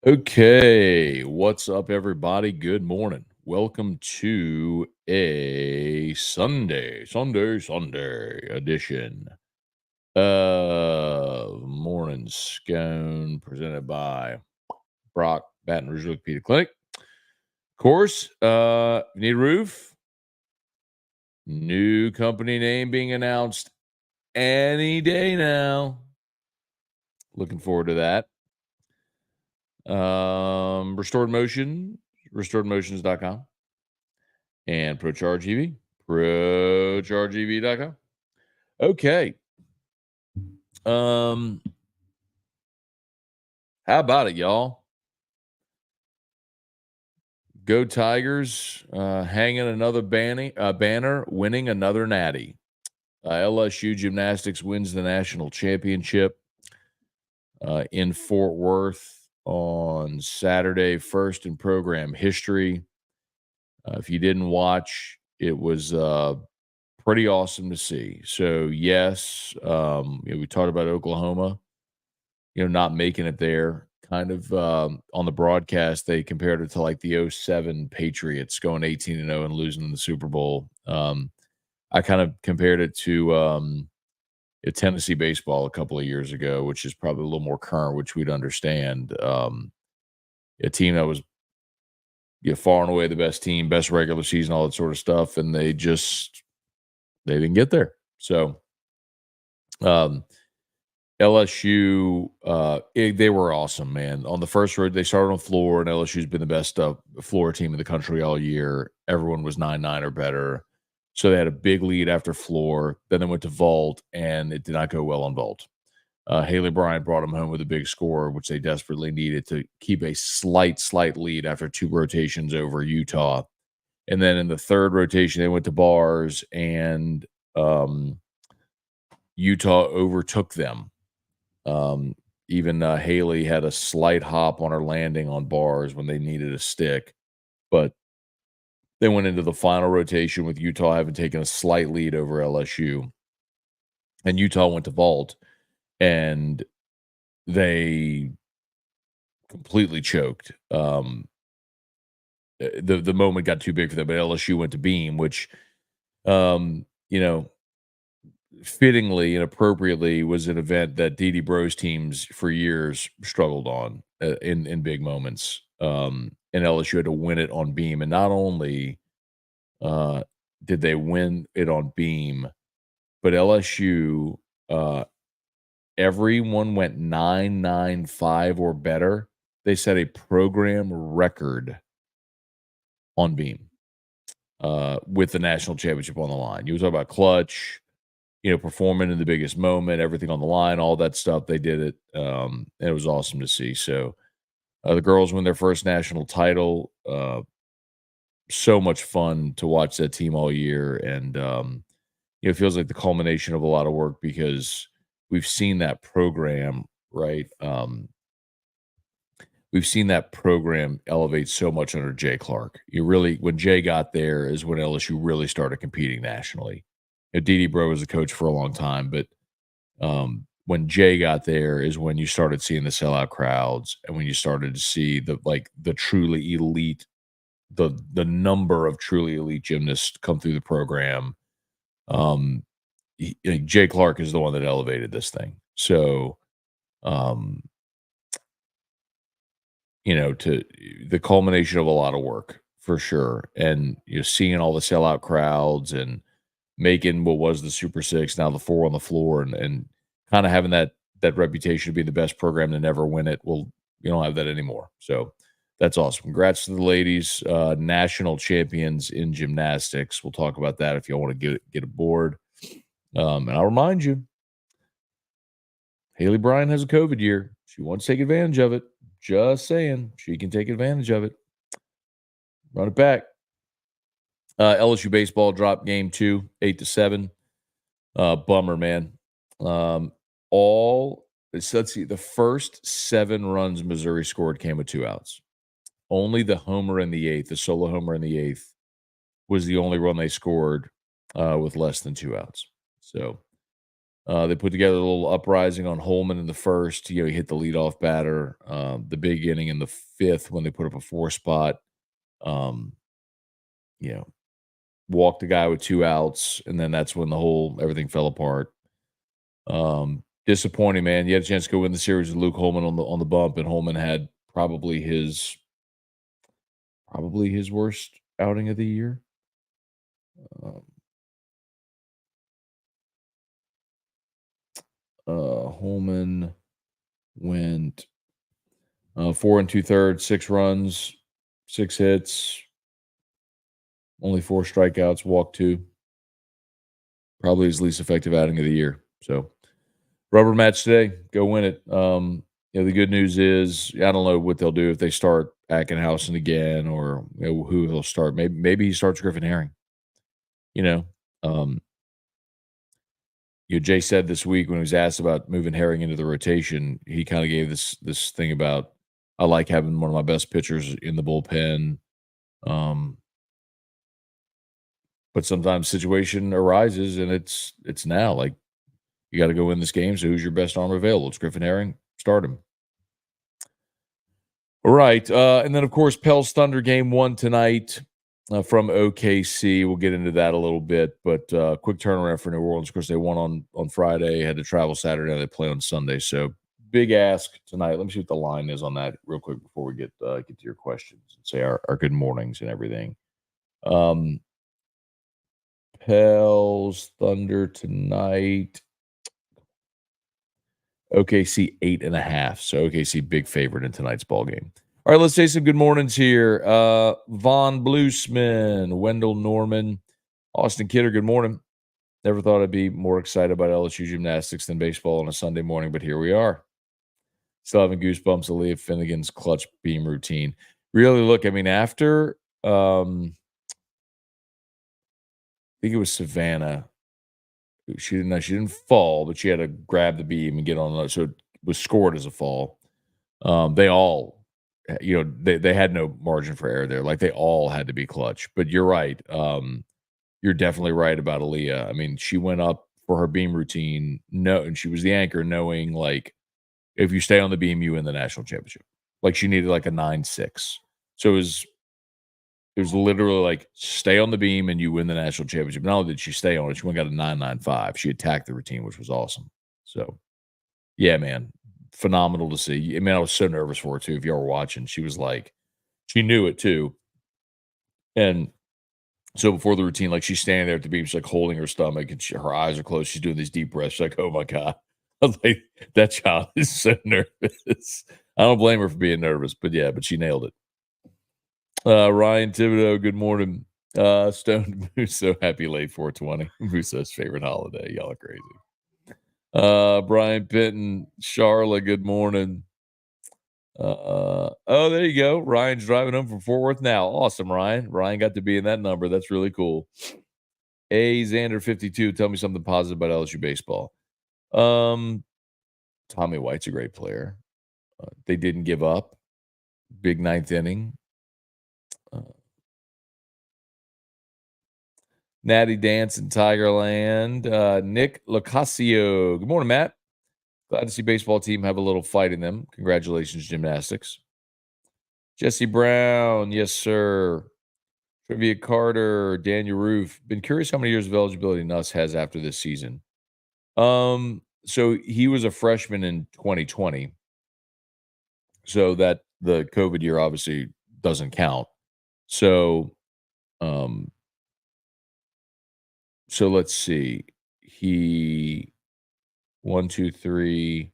Okay, what's up, everybody? Good morning. Welcome to a Sunday edition of Morning Scone presented by Brock Baton Rouge Orthopedic Clinic. Of course, you need a roof, new company name being announced any day now. Looking forward to that. Restored Motion, restoredmotions.com. And ProCharge EV, ProChargeEV.com. Okay. How about it, y'all? Go Tigers, hanging another banner, winning another natty. LSU Gymnastics wins the national championship in Fort Worth on Saturday, first in program history. If you didn't watch, it was pretty awesome to see. So yes, we talked about Oklahoma, not making it there. Kind of on the broadcast, they compared it to like the '07 Patriots going 18-0 and losing in the Super Bowl. I kind of compared it to Tennessee baseball a couple of years ago, which is probably a little more current, which we'd understand. A team that was far and away the best team, best regular season, all that sort of stuff, and they didn't get there. So LSU, they were awesome, man. On the first road, they started on floor, and LSU's been the best floor team in the country all year. Everyone was 9-9 or better. So they had a big lead after floor. Then they went to vault, and it did not go well on vault. Haley Bryant brought them home with a big score, which they desperately needed to keep a slight lead after two rotations over Utah. And then in the third rotation, they went to bars, and Utah overtook them. Even Haley had a slight hop on her landing on bars when they needed a stick, but they went into the final rotation with Utah having taken a slight lead over LSU, and Utah went to vault, and they completely choked. The moment got too big for them, but LSU went to beam, which, fittingly and appropriately was an event that Dede Bros teams for years struggled on in big moments. And LSU had to win it on beam. And not only did they win it on beam, but LSU, everyone went 9.95 or better. They set a program record on beam with the national championship on the line. You were talking about clutch, performing in the biggest moment, everything on the line, all that stuff. They did it. And it was awesome to see. So the girls win their first national title. So much fun to watch that team all year. And, it feels like the culmination of a lot of work because we've seen that program, right? We've seen that program elevate so much under Jay Clark. When Jay got there is when LSU really started competing nationally. Dede Bro was a coach for a long time, but when Jay got there is when you started seeing the sellout crowds and when you started to see the truly elite, the number of truly elite gymnasts come through the program. Jay Clark is the one that elevated this thing. So, to the culmination of a lot of work for sure. And seeing all the sellout crowds and making what was the Super Six, now the four on the floor, and kind of having that reputation of being the best program to never win it. Well, you don't have that anymore. So that's awesome. Congrats to the ladies, national champions in gymnastics. We'll talk about that if you want to get aboard. And I'll remind you, Haley Bryan has a COVID year. She wants to take advantage of it. Just saying, she can take advantage of it. Run it back. LSU baseball dropped game 2, 8-7. Bummer, man. Let's see. The first 7 runs Missouri scored came with 2 outs. Only the homer in the 8th, the solo homer in the 8th, was the only run they scored with less than 2 outs. So They put together a little uprising on Holman in the first. He hit the leadoff batter. The big inning in the fifth when they put up a 4 spot. Um, you know, walked the guy with 2 outs, and then that's when everything fell apart. Disappointing, man. You had a chance to go win the series with Luke Holman on the bump, and Holman had probably his worst outing of the year. Um, Holman went 4 2/3, 6 runs, 6 hits, only 4 strikeouts, walked 2. Probably his least effective outing of the year. So rubber match today. Go win it. The good news is I don't know what they'll do if they start Ackenhausen again or who he'll start. Maybe he starts Griffin Herring. You know, um, Jay said this week when he was asked about moving Herring into the rotation, he kind of gave this thing about I like having one of my best pitchers in the bullpen. Um, but sometimes situation arises and it's now like you got to go win this game. So who's your best arm available? It's Griffin Herring. Start him. All right. And then, of course, Pels Thunder game 1 tonight from OKC. We'll get into that a little bit, but quick turnaround for New Orleans. Of course, they won on Friday, had to travel Saturday, they play on Sunday. So big ask tonight. Let me see what the line is on that real quick before we get to your questions and say our good mornings and everything. Pels Thunder tonight. OKC 8.5. So OKC big favorite in tonight's ball game. All right, let's say some good mornings here. Von Bluesman, Wendell Norman, Austin Kidder, good morning. Never thought I'd be more excited about LSU gymnastics than baseball on a Sunday morning, but here we are. Still having goosebumps. Aaliyah Finnegan's clutch beam routine. Really, look, I mean, after I think it was Savannah. She didn't fall, but she had to grab the beam and get on. So it was scored as a fall. They all, they had no margin for error there. Like they all had to be clutch. But you're right. You're definitely right about Aaliyah. I mean, she went up for her beam routine. No, and she was the anchor, knowing like if you stay on the beam, you win the national championship. Like she needed like a 9.6. So it was literally like stay on the beam and you win the national championship. Not only did she stay on it, she went and got a 9.95. She attacked the routine, which was awesome. So yeah, man, phenomenal to see. I mean, I was so nervous for her too. If y'all were watching, she was like, she knew it too. And so before the routine, like she's standing there at the beam, she's like holding her stomach and her eyes are closed. She's doing these deep breaths. She's like, oh my God. I was like, that child is so nervous. I don't blame her for being nervous, but yeah, but she nailed it. Ryan Thibodeau, good morning. Stone Musso, happy late 420. Musso's favorite holiday. Y'all are crazy. Brian Pinton, Charlotte, good morning. There you go. Ryan's driving home from Fort Worth now. Awesome, Ryan. Ryan got to be in that number. That's really cool. Xander 52, tell me something positive about LSU baseball. Tommy White's a great player. They didn't give up. Big ninth inning. Natty Dance in Tigerland. Nick Locasio. Good morning, Matt. Glad to see baseball team have a little fight in them. Congratulations, gymnastics. Jesse Brown. Yes, sir. Trivia Carter. Daniel Roof. Been curious how many years of eligibility Nuss has after this season. So he was a freshman in 2020. So that the COVID year obviously doesn't count. So, so let's see. He 1, 2, 3.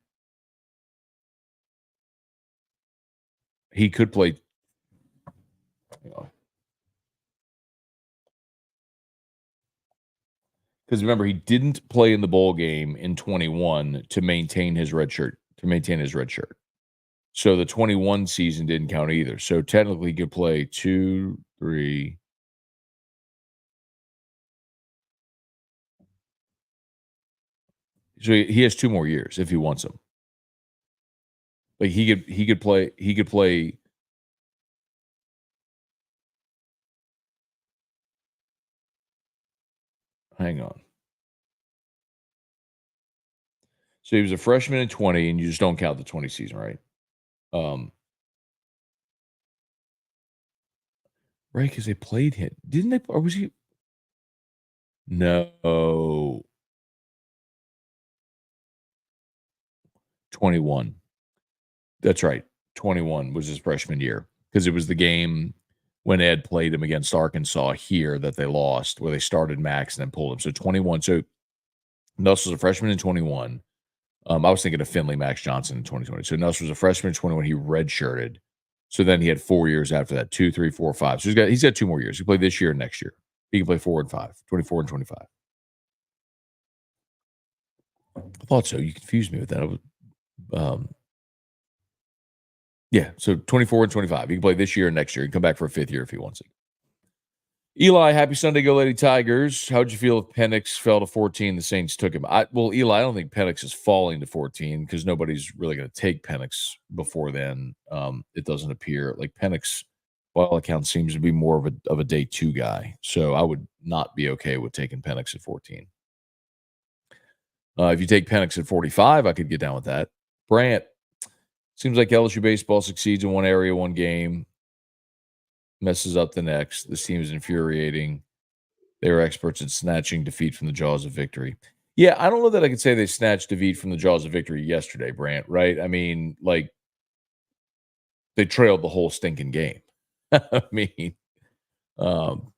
He could play. Because remember, he didn't play in the bowl game in 21 to maintain his red shirt. So the 21 season didn't count either. So technically, he could play 2, 3. So he has 2 more years if he wants them. Like he could play. Hang on. So he was a freshman in 20, and you just don't count the 20 season, right? Um, right, because they played him. Didn't they? Or was he? No, 21. That's right. 21 was his freshman year because it was the game when Ed played him against Arkansas here that they lost, where they started Max and then pulled him. So 21. So Nuss was a freshman in 21. I was thinking of Finley Max Johnson in 2020. So Nuss was a freshman in 21. He redshirted. So then he had 4 years after that, 2, 3, 4, 5. So he's got 2 more years. He played this year and next year. He can play 4 and 5, 24 and 25. I thought so. You confused me with that. Um, yeah, so 24 and 25. He can play this year and next year. He can come back for a 5th year if he wants it. Eli, happy Sunday, go Lady Tigers. How'd you feel if Penix fell to 14? The Saints took him. Well, Eli, I don't think Penix is falling to 14 because nobody's really going to take Penix before then. It doesn't appear like Penix, by all accounts, seems to be more of a day 2 guy. So I would not be okay with taking Penix at 14. If you take Penix at 45, I could get down with that. Brant, seems like LSU baseball succeeds in one area, one game, messes up the next. This team is infuriating. They were experts at snatching defeat from the jaws of victory. Yeah, I don't know that I could say they snatched defeat from the jaws of victory yesterday, Brant, right? I mean, like, they trailed the whole stinking game. I mean, um,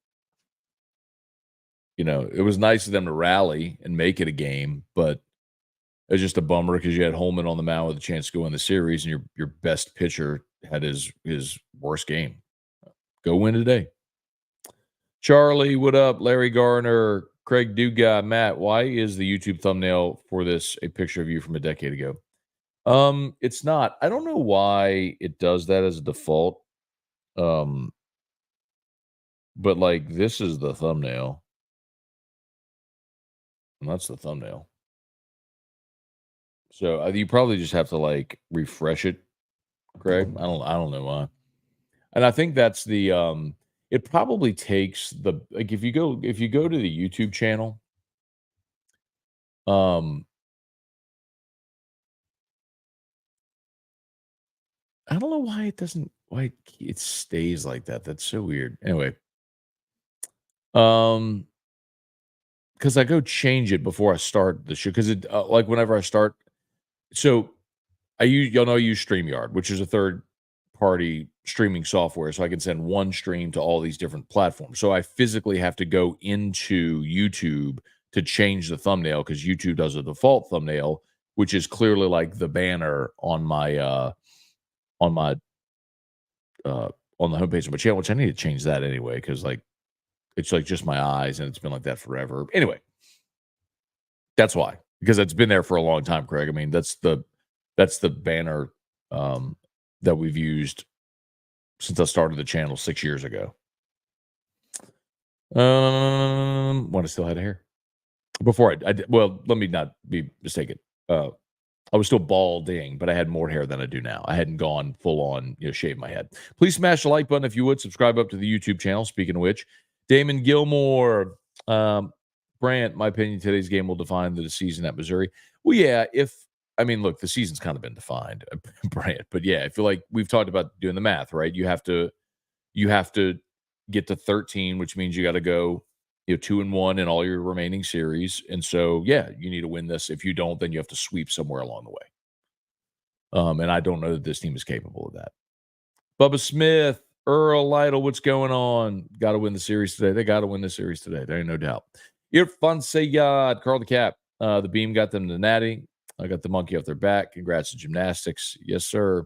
it was nice of them to rally and make it a game, but it was just a bummer because you had Holman on the mound with a chance to go in the series, and your best pitcher had his worst game. Go win today. Charlie, what up? Larry Garner, Craig Duga, Matt. Why is the YouTube thumbnail for this a picture of you from a decade ago? It's not. I don't know why it does that as a default. Um, but like this is the thumbnail, and that's the thumbnail. So you probably just have to like refresh it, Craig. I don't know why. And I think that's it probably takes like if you go to the YouTube channel, um I don't know why it stays like that. That's so weird. Anyway, um, because I go change it before I start the show because it like whenever I start, so y'all know I use StreamYard, which is a third party streaming software, so I can send one stream to all these different platforms. So I physically have to go into YouTube to change the thumbnail because YouTube does a default thumbnail, which is clearly like the banner on my uh, on the homepage of my channel, which I need to change that anyway, because like it's like just my eyes, and it's been like that forever. Anyway, that's why, because it's been there for a long time, Craig. I mean, that's the banner that we've used since I started the channel 6 years ago. When I still had hair before I did, well, let me not be mistaken. I was still balding, but I had more hair than I do now. I hadn't gone full on, shave my head. Please smash the like button if you would. Subscribe up to the YouTube channel. Speaking of which, Damon Gilmore, Brant, my opinion, today's game will define the season at Missouri. Well, yeah, look, the season's kind of been defined, Brant, but yeah, I feel like we've talked about doing the math, right? You have to get to 13, which means you got to go 2-1 in all your remaining series. And so, yeah, you need to win this. If you don't, then you have to sweep somewhere along the way. And I don't know that this team is capable of that. Bubba Smith, Earl Lytle, what's going on? Got to win the series today. They got to win the series today. There ain't no doubt. Irfan Sayad, Carl the Cap. The beam got them to Natty. I got the monkey off their back. Congrats to gymnastics. Yes, sir.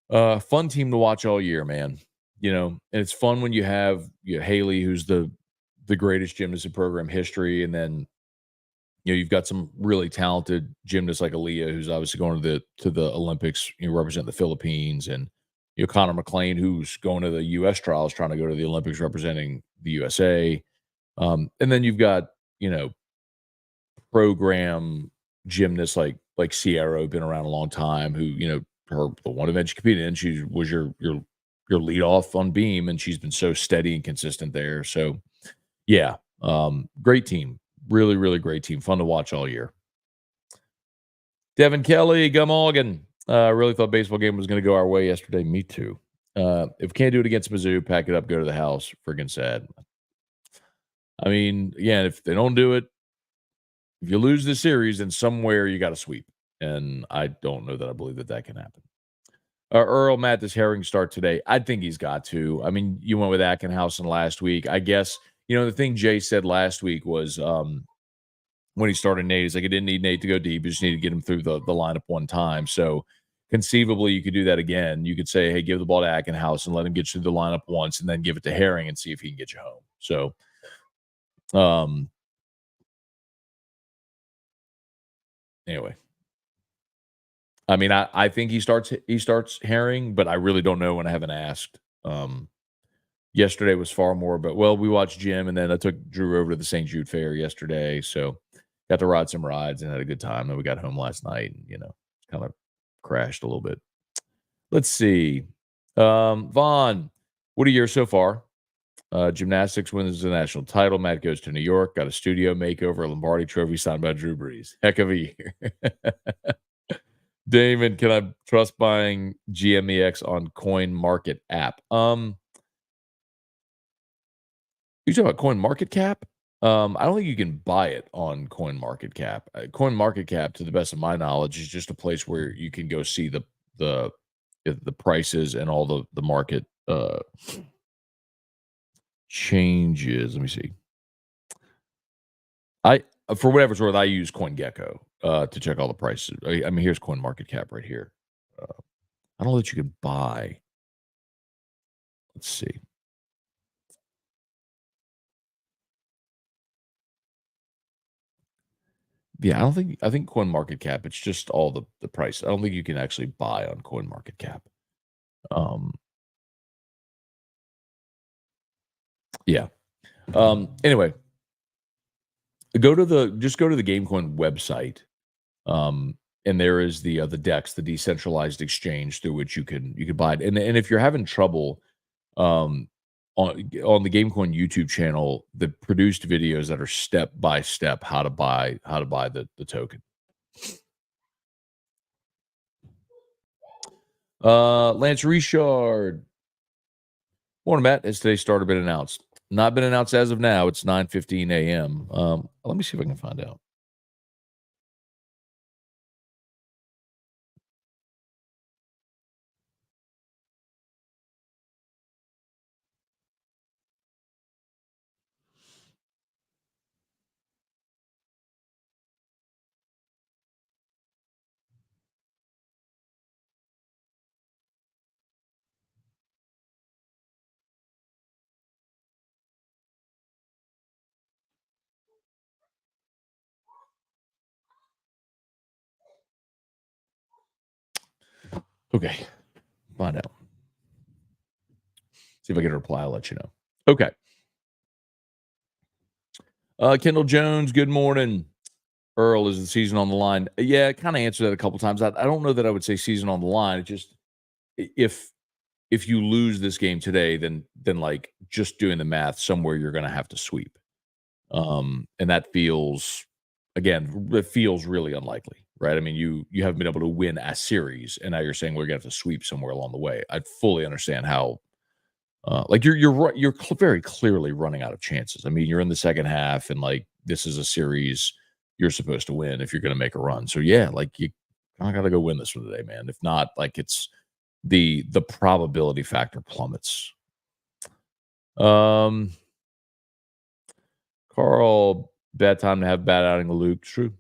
Fun team to watch all year, man. And it's fun when you have Haley, who's the greatest gymnast in program history, and then you've got some really talented gymnasts like Aaliyah, who's obviously going to the Olympics, represent the Philippines, and Connor McLean, who's going to the U.S. trials, trying to go to the Olympics representing the USA. And then you've got program gymnasts like Sierra, been around a long time, who the one event she competed in, she was your lead off on beam, and she's been so steady and consistent there. So yeah, great team. Really, really great team. Fun to watch all year. Devin Kelly, Gumaugan. I really thought baseball game was going to go our way yesterday. Me too. If we can't do it against Mizzou, pack it up, go to the house. Friggin' sad. I mean, again, if they don't do it, if you lose the series, then somewhere you got to sweep. And I don't know that I believe that that can happen. Earl, Matt, does Herring start today? I think he's got to. I mean, you went with Ackenhausen last week. I guess, the thing Jay said last week was when he started Nate, he's like, I didn't need Nate to go deep. You just need to get him through the lineup one time. So conceivably, you could do that again. You could say, hey, give the ball to Ackenhouse and let him get you through the lineup once and then give it to Herring and see if he can get you home. So, anyway. I mean, I think he starts Herring, but I really don't know when I haven't asked. Yesterday was far more, but we watched Jim, and then I took Drew over to the St. Jude Fair yesterday, so got to ride some rides and had a good time. Then we got home last night, and kind of crashed a little bit. Let's see, Vaughn, what a year so far. Gymnastics wins the national title. Matt goes to New York, got a studio makeover, a Lombardi Trophy signed by Drew Brees. Heck of a year. Damon, can I trust buying GMEX on Coin Market app? You talking about Coin Market Cap? I don't think you can buy it on Coin Market Cap. Coin Market Cap, to the best of my knowledge, is just a place where you can go see the prices and all the market changes. Let me see. For whatever it's worth, I use CoinGecko to check all the prices. I mean, here's Coin Market Cap right here. I don't know that you can buy. Let's see. Yeah, I think Coin Market Cap, it's just all the price. I don't think you can actually buy on Coin Market Cap. Yeah. Anyway, go to the GameCoin website. And there is the DEX, the decentralized exchange through which you can buy it. And if you're having trouble on the GameCoin YouTube channel, the produced videos that are step by step how to buy the token. Lance Richard. Morning, Matt. Has today's starter been announced? Not been announced as of now. It's 9:15 a.m. Let me see if I can find out. Okay. Find out. See if I get a reply. I'll let you know. Okay. Kendall Jones, good morning. Earl, is the season on the line? Yeah, kind of answered that a couple times. I don't know that I would say season on the line. It just if you lose this game today, then like just doing the math, somewhere you're going to have to sweep. And that feels really unlikely, right? I mean, you haven't been able to win a series, and now you're saying we're going to have to sweep somewhere along the way. I fully understand how. Like you're very clearly running out of chances. I mean, you're in the second half, and like this is a series you're supposed to win if you're going to make a run. So yeah, like you kind of got to go win this for the day, man. If not, like it's the probability factor plummets. Carl, bad time to have bad outing of Luke. True.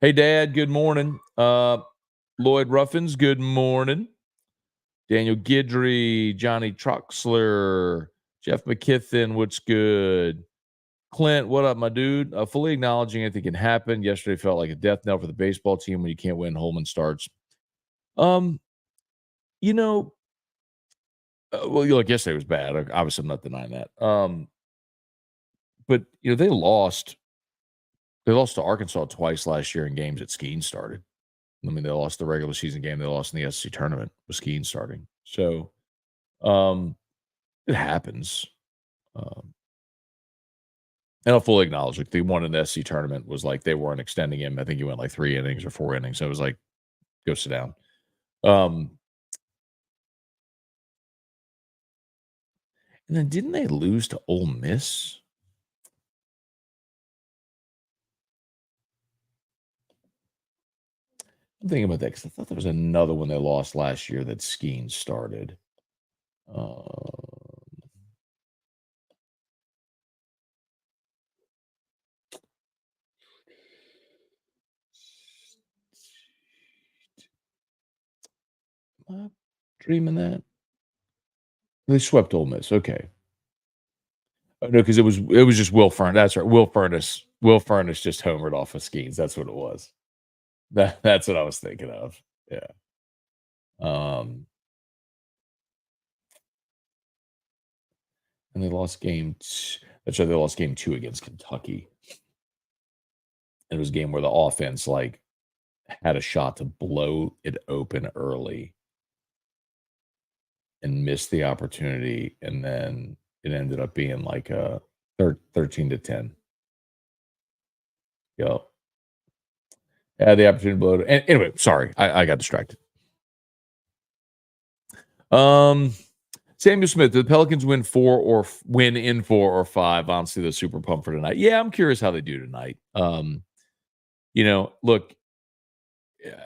Hey, Dad. Good morning. Lloyd Ruffins. Good morning. Daniel Guidry, Johnny Troxler, Jeff McKithen, what's good? Clint, what up, my dude? Fully acknowledging anything can happen. Yesterday felt like a death knell for the baseball team when you can't win. Holman starts. You know, look, yesterday was bad. Obviously, I'm not denying that. But they lost. They lost to Arkansas twice last year in games that Skeen started. I mean, they lost the regular season game. They lost in the SEC tournament with Skeen starting. So, it happens. And I'll fully acknowledge, like, the one in the SC tournament was like they weren't extending him. I think he went like 3 innings or 4 innings. So it was like, go sit down. And then didn't they lose to Ole Miss? I'm thinking about that because I thought there was another one they lost last year that Skeen started. Am I dreaming that? They swept Ole Miss. Okay. Oh, no, because it was just Will Furnace. That's right. Will Furnace just homered off of Skeens. That's what it was. That's what I was thinking of. Yeah. And they lost that's right. They lost game 2 against Kentucky. It was a game where the offense like had a shot to blow it open early and missed the opportunity, and then it ended up being like a 13-10. Yep. Had the opportunity to blow it. Anyway, sorry, I got distracted. Samuel Smith, the Pelicans win in 4 or 5. Honestly, they're super pumped for tonight. Yeah, I'm curious how they do tonight. Look,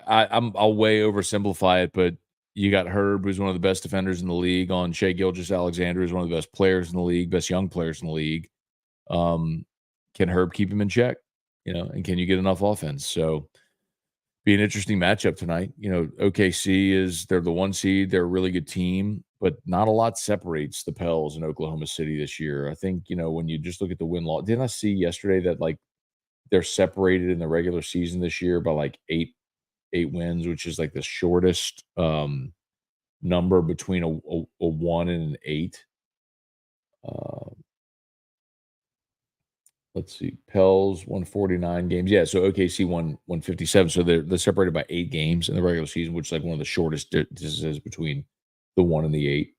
I'll way oversimplify it, but you got Herb, who's one of the best defenders in the league, on Shea Gilgeous-Alexander, who's one of the best players in the league, best young players in the league. Can Herb keep him in check? And can you get enough offense? So be an interesting matchup tonight. OKC they're the 1 seed. They're a really good team, but not a lot separates the Pels in Oklahoma City this year. I think, when you just look at the win-loss, didn't I see yesterday that like they're separated in the regular season this year by like eight wins, which is like the shortest number between a 1 and an 8. Let's see. Pels won 49 games. Yeah, so OKC won 157. So they're separated by 8 games in the regular season, which is like one of the shortest distances between the 1 and the 8.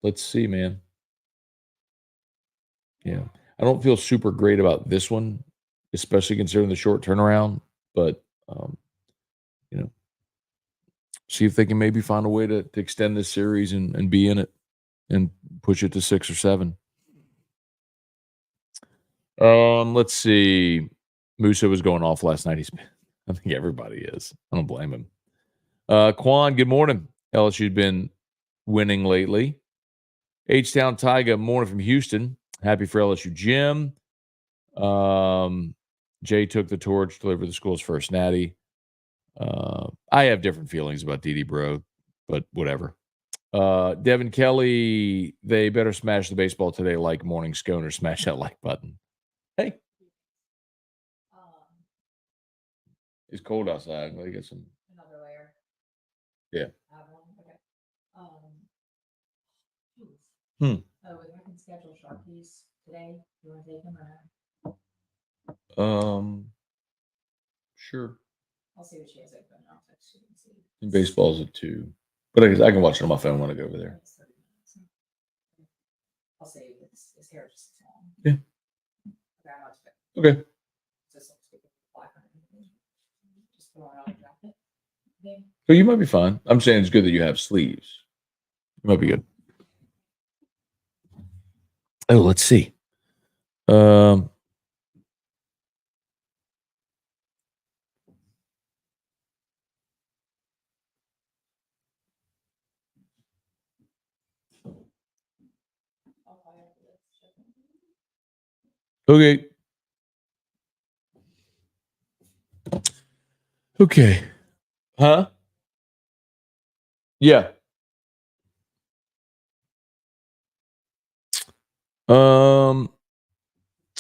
Let's see, man. Yeah. I don't feel super great about this one, especially considering the short turnaround, but see if they can maybe find a way to extend this series and be in it and push it to 6 or 7. Let's see. Musa was going off last night. I think everybody is. I don't blame him. Quan, good morning. LSU's been winning lately. H-Town Tyga, morning from Houston. Happy for LSU Jim. Jay took the torch, delivered the school's first natty. I have different feelings about Dede Bro, but whatever. Devin Kelly, they better smash the baseball today like morning Scone or smash that like button. Hey. It's cold outside. Let me get some. Another layer. Yeah. Okay. Oh, if I can schedule Sharpies today, you want to take them or Sure. I'll see what she has open. I'll text you and see. And baseball's at 2. But I can watch it on my phone when I go over there. It's 30 minutes. I'll say his hair just long. Yeah. Okay, I'm not Okay. just black on it. Just throw it on a jacket. So you might be fine. I'm saying it's good that you have sleeves. You might be good. Oh, let's see. Okay. Okay. Huh? Yeah.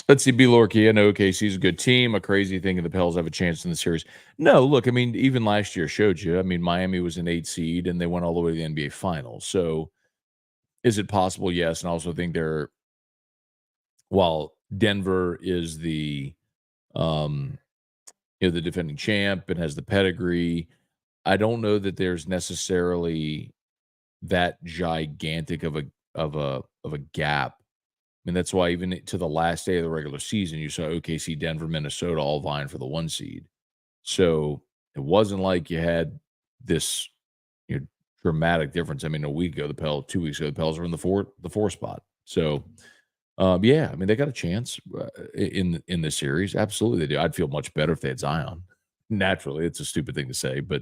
Let's see. B. Lorky, I know OKC's a good team. A crazy thing, and the Pels have a chance in the series. No, look, I mean, even last year showed you. I mean, Miami was an 8 seed, and they went all the way to the NBA Finals. So, is it possible? Yes, and I also think while Denver is the the defending champ and has the pedigree, I don't know that there's necessarily that gigantic of a gap. I mean, that's why even to the last day of the regular season, you saw OKC, Denver, Minnesota all vying for the 1 seed. So it wasn't like you had this dramatic difference. I mean, a week ago, 2 weeks ago, the Pels were in the four spot. So yeah, I mean, they got a chance in the series. Absolutely, they do. I'd feel much better if they had Zion. Naturally, it's a stupid thing to say, but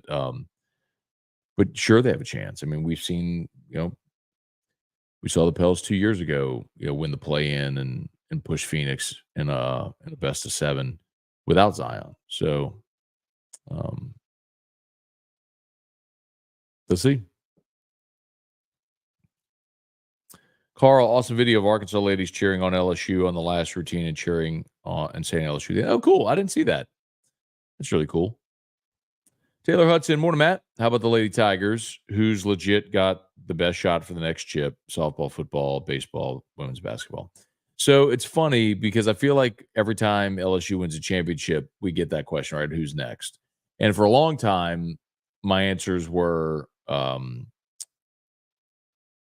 sure, they have a chance. I mean, we've seen, we saw the Pels 2 years ago, win the play-in and push Phoenix in a best of 7 without Zion. So, let's see. Carl, awesome video of Arkansas ladies cheering on LSU on the last routine and cheering and saying LSU. Oh, cool. I didn't see that. That's really cool. Taylor Hudson, morning, Matt. How about the Lady Tigers? Who's legit got the best shot for the next chip? Softball, football, baseball, women's basketball. So it's funny because I feel like every time LSU wins a championship, we get that question, right? Who's next? And for a long time, my answers were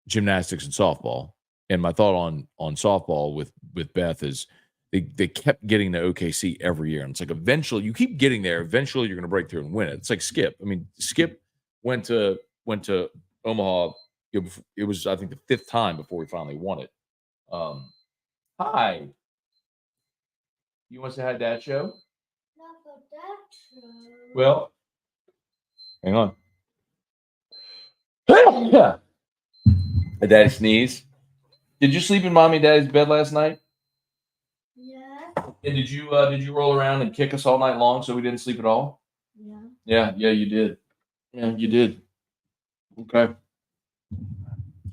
gymnastics and softball. And my thought on softball with Beth is they kept getting to OKC every year. And it's like eventually you keep getting there. Eventually you're going to break through and win it. It's like Skip. I mean, Skip went to Omaha. It was, I think, the 5th time before he finally won it. Hi. You want to say hi to Dad show? Not for that show. Well, hang on. Did Daddy sneeze? Did you sleep in Mommy and Daddy's bed last night? Yeah. And did you roll around and kick us all night long so we didn't sleep at all? Yeah. Yeah, you did. Yeah, you did. Okay.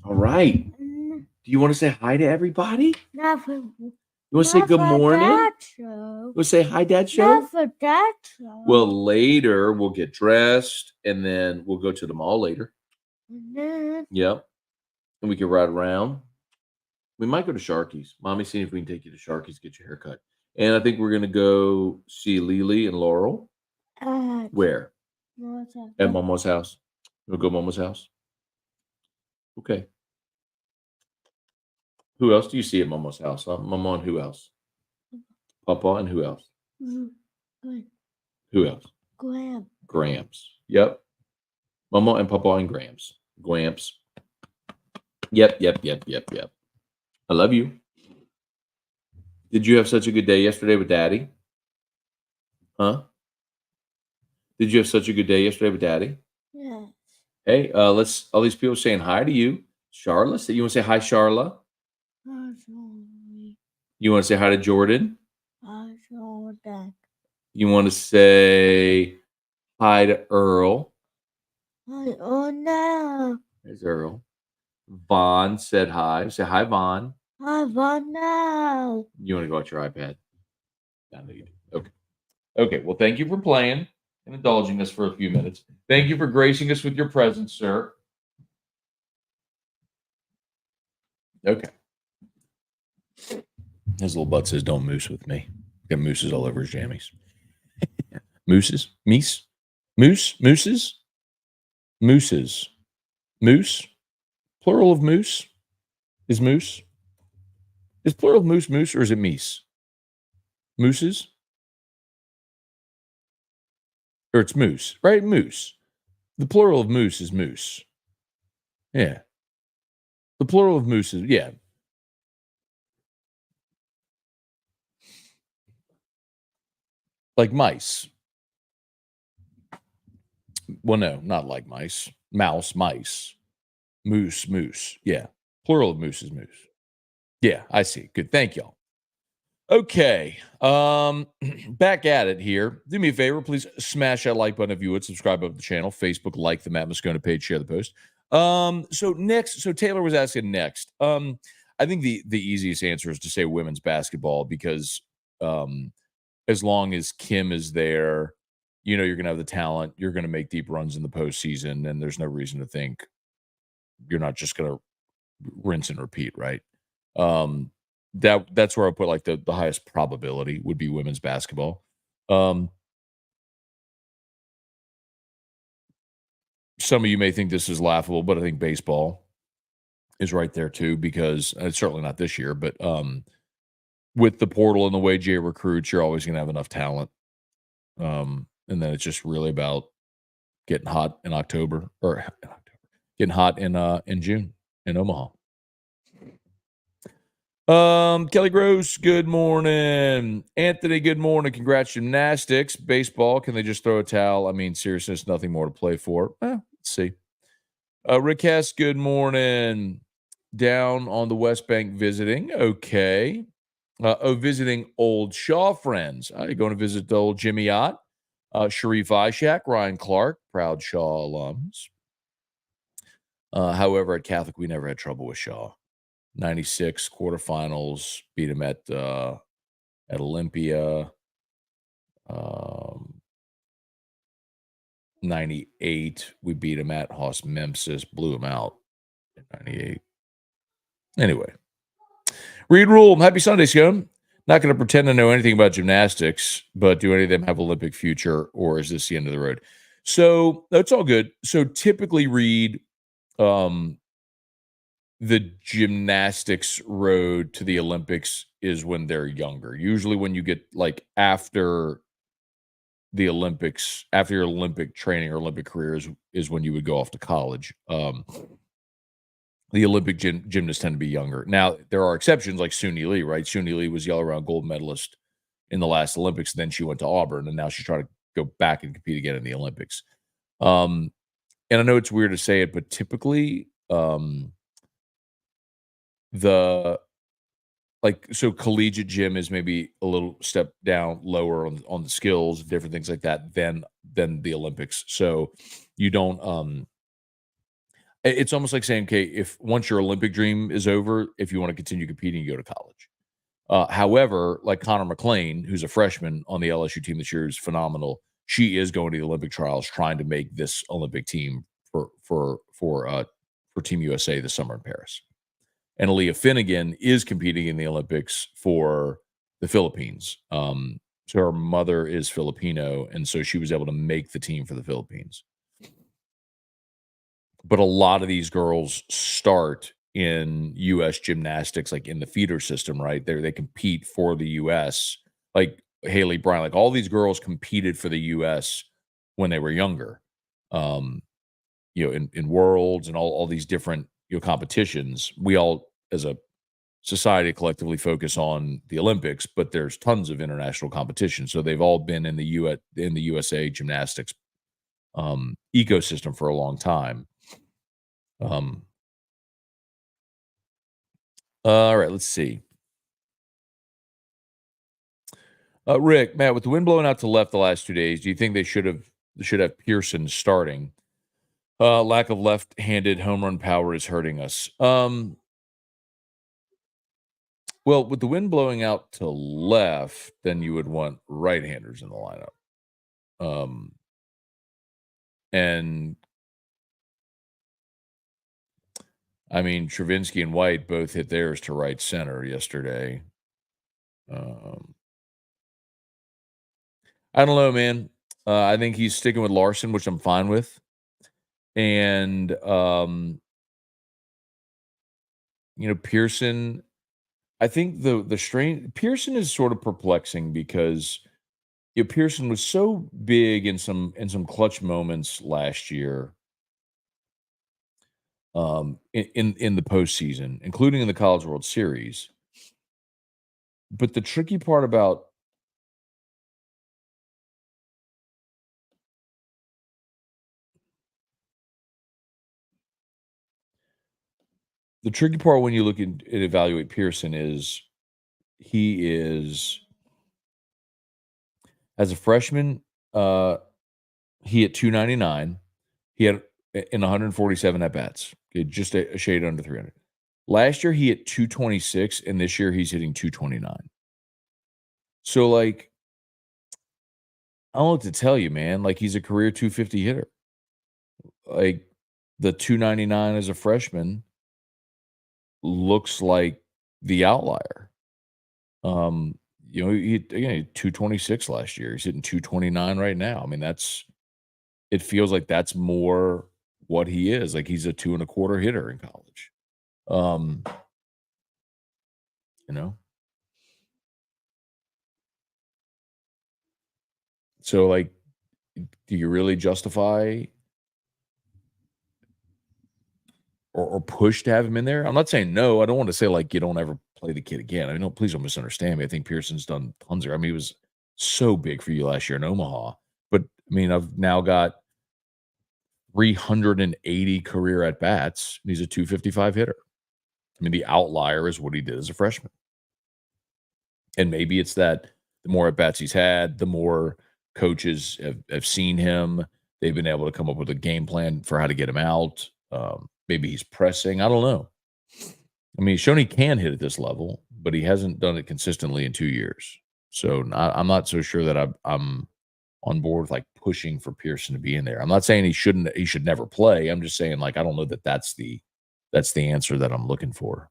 All right. Do you want to say hi to everybody? Not for. You want to say good morning? That show. You want to say hi, Dad show? Not for that show. Well, later we'll get dressed and then we'll go to the mall later. Yep. And we can ride around. We might go to Sharky's. Mommy's seeing if we can take you to Sharky's, get your hair cut. And I think we're going to go see Lily and Laurel. Where? At Momo's house. We'll go to Momo's house. Okay. Who else do you see at Momo's house? Momo and who else? Papa and who else? Who else? Gramps. Yep. Momo and Papa and Gramps. Yep. I love you. Did you have such a good day yesterday with Daddy? Huh? Did you have such a good day yesterday with Daddy? Yes. Hey, let's all these people saying hi to you. Charla, you want to say hi, Charla? You want to say hi to Jordan? You want to say hi to Earl? Oh no. There's Earl. Vaughn said hi. Say hi, Vaughn. I want now. You want to go out your iPad? I know you do. Okay. Well, thank you for playing and indulging us for a few minutes. Thank you for gracing us with your presence, sir. Okay. His little butt says, "Don't moose with me." Got mooses all over his jammies. Mooses? Meese? Mooses? Mooses. Moose? Plural of moose? Is moose? Is plural of moose, or is it meese? Mooses? Or it's moose, right? Moose. The plural of moose is moose. Yeah. The plural of moose is, yeah. Like mice. Well, no, not like mice. Mouse, mice. Moose. Yeah. Plural of moose is moose. Yeah, I see. Good. Thank y'all. Okay. Back at it here. Do me a favor, please smash that like button if you would. Subscribe to the channel. Facebook, like the Matt Moscona page, share the post. So Taylor was asking next. I think the easiest answer is to say women's basketball because as long as Kim is there, you're going to have the talent. You're going to make deep runs in the postseason, and there's no reason to think you're not just going to rinse and repeat, right? That's where I put like the highest probability would be women's basketball. some of you may think this is laughable, but I think baseball is right there too, because it's certainly not this year, but with the portal and the way Jay recruits, you're always going to have enough talent. And then it's just really about getting hot in October, or getting hot in June in Omaha. Kelly Gross, good morning. Anthony, good morning. Congrats, gymnastics. Baseball, can they just throw a towel? I mean, seriousness, nothing more to play for. Let's see. Rick Hess, good morning. Down on the West Bank visiting. Okay. Visiting old Shaw friends. You're going to visit the old Jimmy Ott, Sharif Ishak, Ryan Clark, proud Shaw alums. However, at Catholic, we never had trouble with Shaw. 96 quarterfinals, beat him at Olympia. 98, we beat him at Haas Memphis, blew him out in 98. Anyway, Reed Rule, happy Sunday, Scone. Not going to pretend to know anything about gymnastics, but do any of them have Olympic future, or is this the end of the road? So that's all good. So typically, Reed, the gymnastics road to the Olympics is when they're younger. Usually when you get like after the Olympics, after your Olympic training or Olympic career is when you would go off to college. The Olympic gymnasts tend to be younger. Now, there are exceptions like Suni Lee, right? Suni Lee was yellow round gold medalist in the last Olympics. Then she went to Auburn, and now she's trying to go back and compete again in the Olympics. And I know it's weird to say it, but typically so collegiate gym is maybe a little step down lower on the skills, different things like that than the Olympics. So you don't it's almost like saying, okay, if once your Olympic dream is over, if you want to continue competing, you go to college. However, like Connor McLean, who's a freshman on the LSU team this year, is phenomenal. She is going to the Olympic trials, trying to make this Olympic team for Team USA this summer in Paris. And Aaliyah Finnegan is competing in the Olympics for the Philippines. So her mother is Filipino, and so she was able to make the team for the Philippines. But a lot of these girls start in U.S. gymnastics, like in the feeder system, right? They compete for the U.S. Like Haley Bryan, like all these girls competed for the U.S. when they were younger. In worlds and all these different competitions. We all, as a society, collectively focus on the Olympics, but there's tons of international competition. So they've all been in the USA gymnastics ecosystem for a long time. All right, let's see. Rick, Matt, with the wind blowing out to left the last 2 days, do you think they should have Pearson starting? Lack of left-handed home run power is hurting us. Well, with the wind blowing out to left, then you would want right-handers in the lineup. And I mean, Travinsky and White both hit theirs to right center yesterday. I don't know, man. I think he's sticking with Larson, which I'm fine with. And Pearson, I think the strain Pearson is sort of perplexing because Pearson was so big in some clutch moments last year. In the postseason, including in the College World Series. But the tricky part about when you look at evaluate Pearson is he is, as a freshman, he hit 299. He had in 147 at bats, just a shade under 300. Last year he hit 226, and this year he's hitting 229. So, like, I don't know what to tell you, man. Like, he's a career 250 hitter. Like, the 299 as a freshman looks like the outlier. He hit 226 last year. He's hitting 229 right now. I mean, it feels like that's more what he is. Like he's a 2 1/4 hitter in college. You know. So like, do you really justify or push to have him in there? I'm not saying no. I don't want to say like you don't ever play the kid again. I mean, please don't misunderstand me. I think Pearson's done tons of. I mean, he was so big for you last year in Omaha. But I mean, I've now got 380 career at bats. And he's a 255 hitter. I mean, the outlier is what he did as a freshman. And maybe it's that the more at bats he's had, the more coaches have seen him. They've been able to come up with a game plan for how to get him out. Maybe he's pressing. I don't know. I mean, he's shown he can hit at this level, but he hasn't done it consistently in 2 years. So I'm not so sure that I'm on board with like pushing for Pearson to be in there. I'm not saying he should never play. I'm just saying like I don't know that that's the answer that I'm looking for.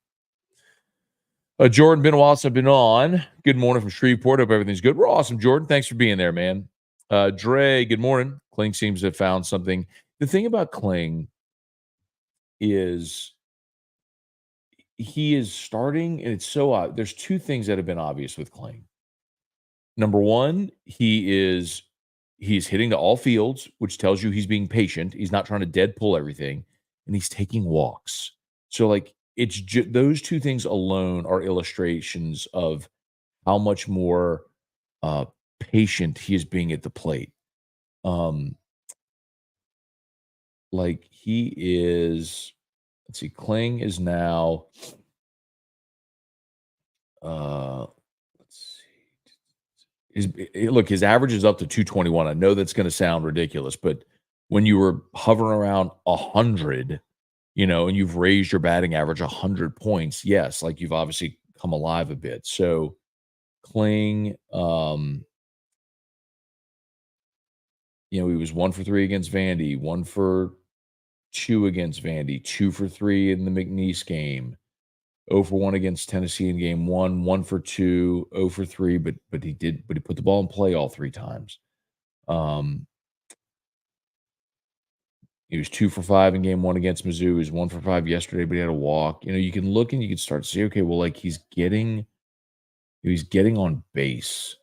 Jordan, been a while since I've been on. Good morning from Shreveport. Hope everything's good. We're awesome, Jordan. Thanks for being there, man. Dre, good morning. Kling seems to have found something. The thing about Kling is he is starting, and it's so odd. There's two things that have been obvious with Kling. Number one, he's hitting to all fields, which tells you he's being patient. He's not trying to dead pull everything, and he's taking walks. So, like, it's those two things alone are illustrations of how much more patient he is being at the plate. Like he is. Let's see. Kling is now. Let's see. His average is up to 221. I know that's going to sound ridiculous, but when you were hovering around 100, and you've raised your batting average 100 points, yes, like you've obviously come alive a bit. So Kling, he was 1 for 3 against Vandy, 1 for 2 against Vandy, 2 for 3 in the McNeese game, 0 for 1 against Tennessee in game 1, 1 for 2, 0 for 3, but he put the ball in play all 3 times. He was 2 for 5 in game 1 against Mizzou. He was 1 for 5 yesterday, but he had a walk. You can look and you can start to see, okay, well, like he's getting on base.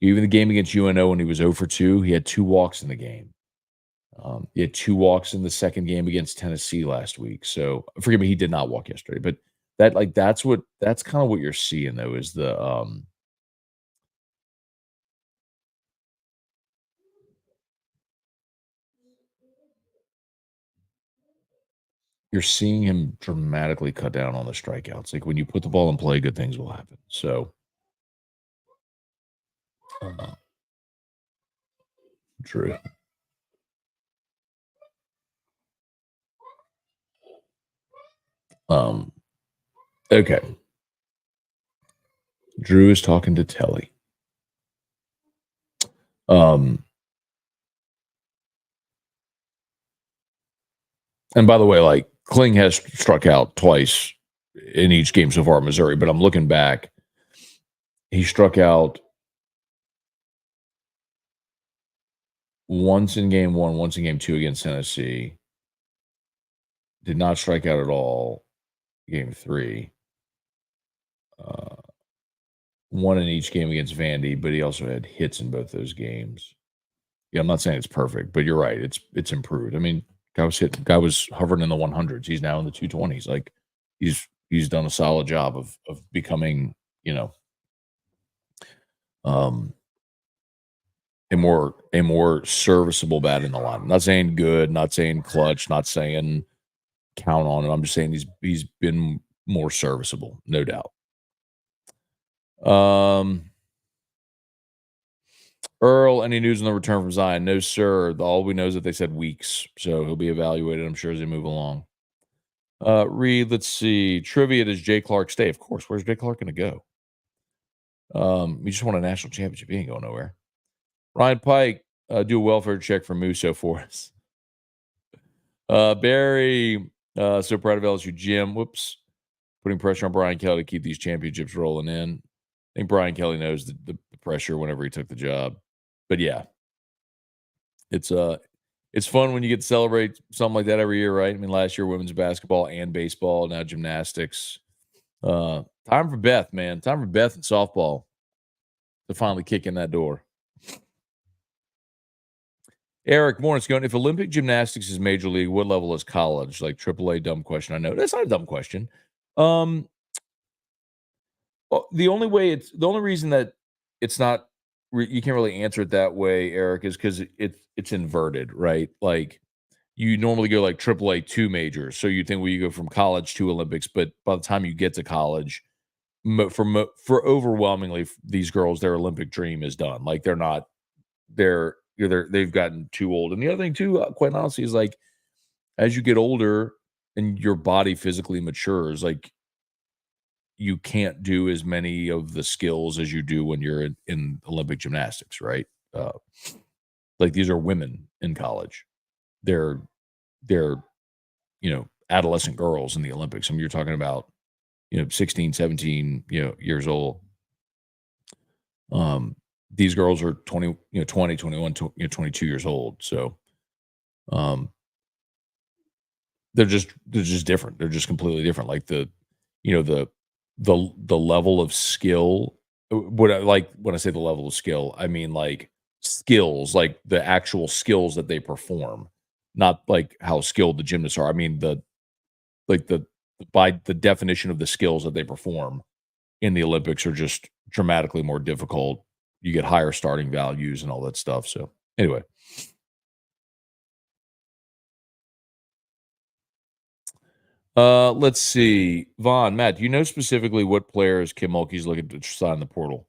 Even the game against UNO when he was 0 for 2, he had 2 walks in the game. He had 2 walks in the second game against Tennessee last week. So forgive me, he did not walk yesterday, but that's kind of what you're seeing though, is the you're seeing him dramatically cut down on the strikeouts. Like when you put the ball in play, good things will happen. So Drew. Okay. Drew is talking to Telly. And by the way, like Kling has struck out twice in each game so far in Missouri, but I'm looking back. He struck out once in game 1, once in game 2 against Tennessee. Did not strike out at all game 3. 1 in each game against Vandy, but he also had hits in both those games. Yeah, I'm not saying it's perfect, but you're right. It's improved. I mean, guy was hovering in the 100s. He's now in the 220s. Like he's done a solid job of becoming, a more serviceable bat in the line. I'm not saying good, not saying clutch, not saying count on him. I'm just saying he's been more serviceable, no doubt. Earl, any news on the return from Zion? No, sir. All we know is that they said weeks, so he'll be evaluated, I'm sure, as they move along. Reed, let's see. Trivia, does Jay Clark stay? Of course. Where's Jay Clark going to go? We just won a national championship. He ain't going nowhere. Ryan Pike, do a welfare check for Musso for us. Barry, so proud of LSU Jim. Whoops. Putting pressure on Brian Kelly to keep these championships rolling in. I think Brian Kelly knows the pressure whenever he took the job. But yeah, it's it's fun when you get to celebrate something like that every year, right? I mean, last year women's basketball and baseball, now gymnastics. Time for Beth, man. Time for Beth and softball to finally kick in that door. Eric, morning, Scone. If Olympic gymnastics is major league, what level is college? Like AAA, dumb question. I know that's not a dumb question. The only reason that it's not, you can't really answer it that way, Eric, is because it's inverted, right? Like you normally go like AAA two majors, so you think you go from college to Olympics, but by the time you get to college, for overwhelmingly these girls, their Olympic dream is done. Like they've gotten too old. And the other thing too, quite honestly, is like as you get older and your body physically matures, like you can't do as many of the skills as you do when you're in Olympic gymnastics, right? Like these are women in college. They're adolescent girls in the Olympics. I mean, you're talking about 16, 17 years old. These girls are 20, 20, 21, 22 years old. So they're just different. They're just completely different. Like the level of skill. When I say the level of skill, I mean like skills, like the actual skills that they perform, not like how skilled the gymnasts are. I mean by the definition of the skills that they perform in the Olympics are just dramatically more difficult. You get higher starting values and all that stuff. So anyway. Let's see. Vaughn, Matt, do you know specifically what players Kim Mulkey's looking to sign the portal?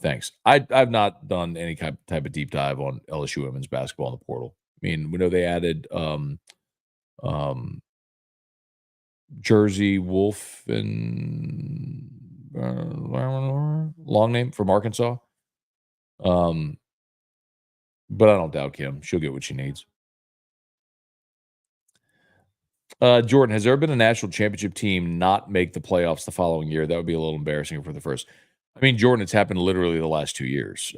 Thanks. I've not done any type of deep dive on LSU women's basketball in the portal. I mean, we know they added Jersey Wolf and long name from Arkansas. But I don't doubt Kim. She'll get what she needs. Jordan, has there been a national championship team not make the playoffs the following year? That would be a little embarrassing for the first. I mean, Jordan, it's happened literally the last 2 years.